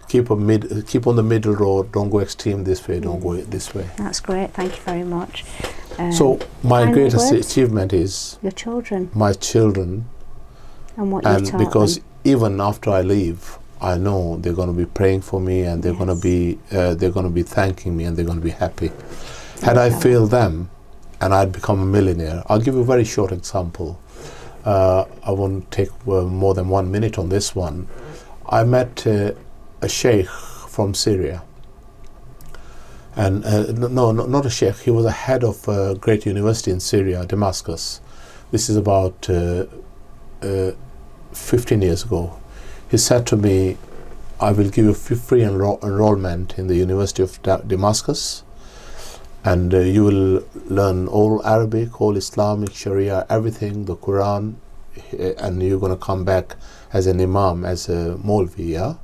A: Keep on the middle road, don't go extreme this way, don't go this way.
B: That's great, thank you very much.
A: So my greatest achievement is
B: your children.
A: My children.
B: And what you taught
A: because
B: them.
A: Even after I leave, I know they're going to be praying for me, and they're going to be thanking me, and they're going to be happy. Had I failed them and I'd become a millionaire, I'll give you a very short example. I won't take more than 1 minute on this one. I met a sheikh from Syria, and no, not a sheikh. He was a head of a great university in Syria, Damascus. This is about 15 years ago. He said to me, I will give you free enrollment in the University of Damascus, and you will learn all Arabic, all Islamic, Sharia, everything, the Quran, and you're going to come back as an imam, as a Maulvi, yeah?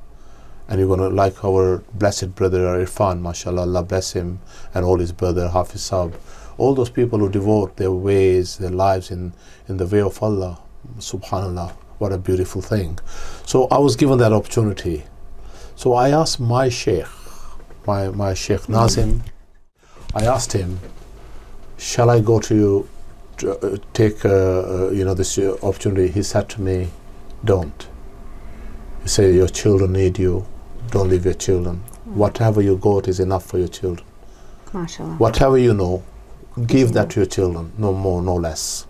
A: And you're going to, like our blessed brother Irfan, mashallah, Allah bless him, and all his brother Hafiz Sahab, all those people who devote their ways, their lives in the way of Allah, subhanallah. What a beautiful thing. So I was given that opportunity. So I asked my sheikh, my Sheikh Nazim, I asked him, shall I go to take this opportunity? He said to me, don't. He said, your children need you. Don't leave your children. Whatever you got is enough for your children.
B: MashaAllah.
A: Whatever you know, give that to your children, no more, no less.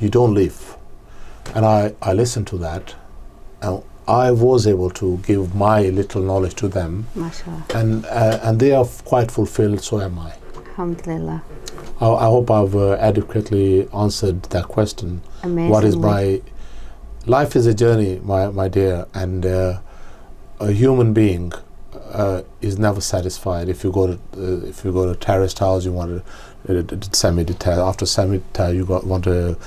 A: You don't leave. And I listened to that, and I was able to give my little knowledge to them, and they are quite fulfilled, so am I.
B: Alhamdulillah.
A: I hope I've adequately answered that question.
B: Amazingly.
A: What is my life is a journey, my dear, and a human being is never satisfied. If you go to a terraced house, you want a semi-detached. After semi-detached, you want a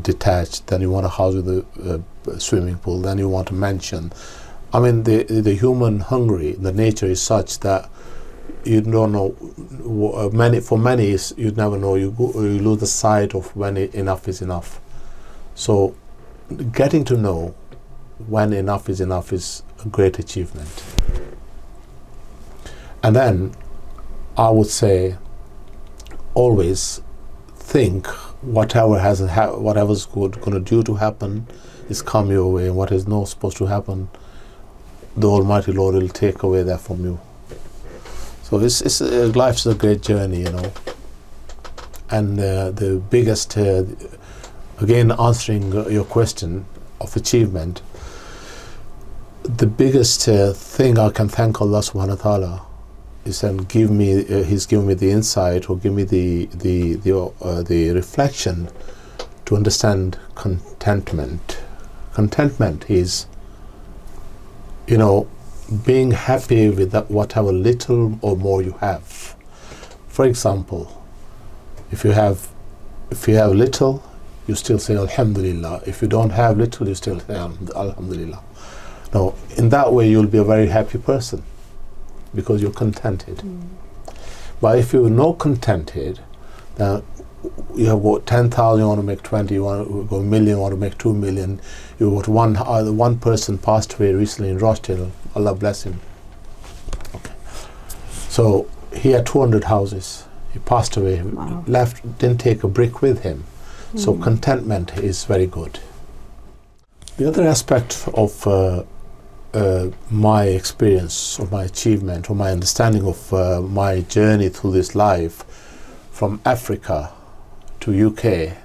A: detached. Then you want a house with a swimming pool. Then you want a mansion. I mean, the human hungry, the nature is such that you don't know. For many, you never know. You lose the sight of when enough is enough. So, getting to know when enough is a great achievement. And then I would say, always think whatever's going to due to happen is come your way, and what is not supposed to happen, the Almighty Lord will take away that from you. So life's a great journey, you know. And the biggest, again answering your question of achievement, the biggest thing I can thank Allah Subhanahu wa Taala is and He's given me the insight, or give me the reflection to understand contentment. Contentment is, you know, being happy with whatever little or more you have. For example, if you have little, you still say Alhamdulillah. If you don't have little, you still say Alhamdulillah. Now, in that way, you'll be a very happy person because you're contented. But if you're not contented, then you have got 10,000, you want to make 20, you want to go a million, you want to make 2 million. You got one person passed away recently in Rochdale. Allah bless him. Okay. So he had 200 houses. He passed away.
B: Wow.
A: Didn't take a brick with him. So contentment is very good. The other aspect of my experience, or my achievement, or my understanding of my journey through this life, from Africa to UK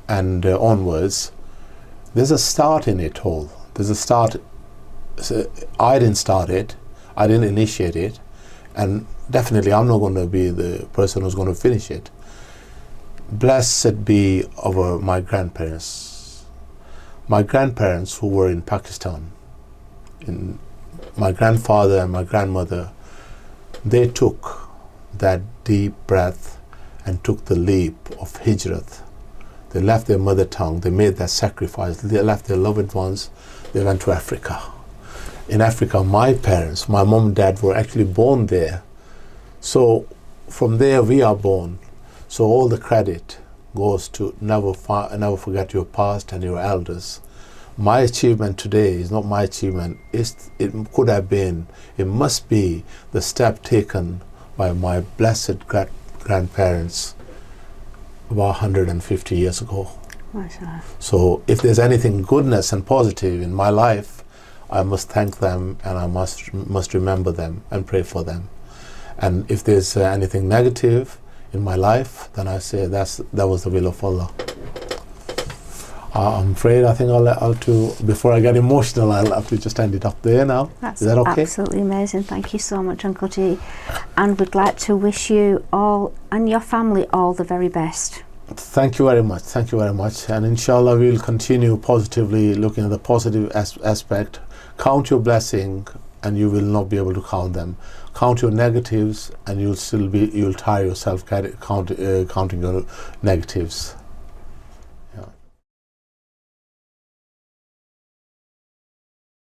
A: and onwards, there's a start in it all. There's a start. I didn't start it, I didn't initiate it, and definitely I'm not going to be the person who's going to finish it. Blessed be over my grandparents. My grandparents who were in Pakistan, my grandfather and my grandmother, they took that deep breath and took the leap of hijrat. They left their mother tongue, they made that sacrifice, they left their loved ones, they went to Africa. In Africa, my parents, my mom and dad were actually born there. So from there we are born. So all the credit goes to never forget your past and your elders. My achievement today is not my achievement. It could have been, it must be the step taken by my blessed grandparents about 150 years ago.
B: Mashallah.
A: So if there's anything goodness and positive in my life, I must thank them, and I must remember them and pray for them. And if there's anything negative in my life, then I say that was the will of Allah. I'm afraid I think I'll before I get emotional, I'll have to just end it up there now.
B: That's
A: Is that okay?
B: absolutely amazing. Thank you so much, Uncle G. And we'd like to wish you all and your family all the very best.
A: Thank you very much. Thank you very much. And inshallah, we'll continue positively looking at the positive aspect. Count your blessing, and you will not be able to count them. Count your negatives, and you'll tire yourself counting your negatives.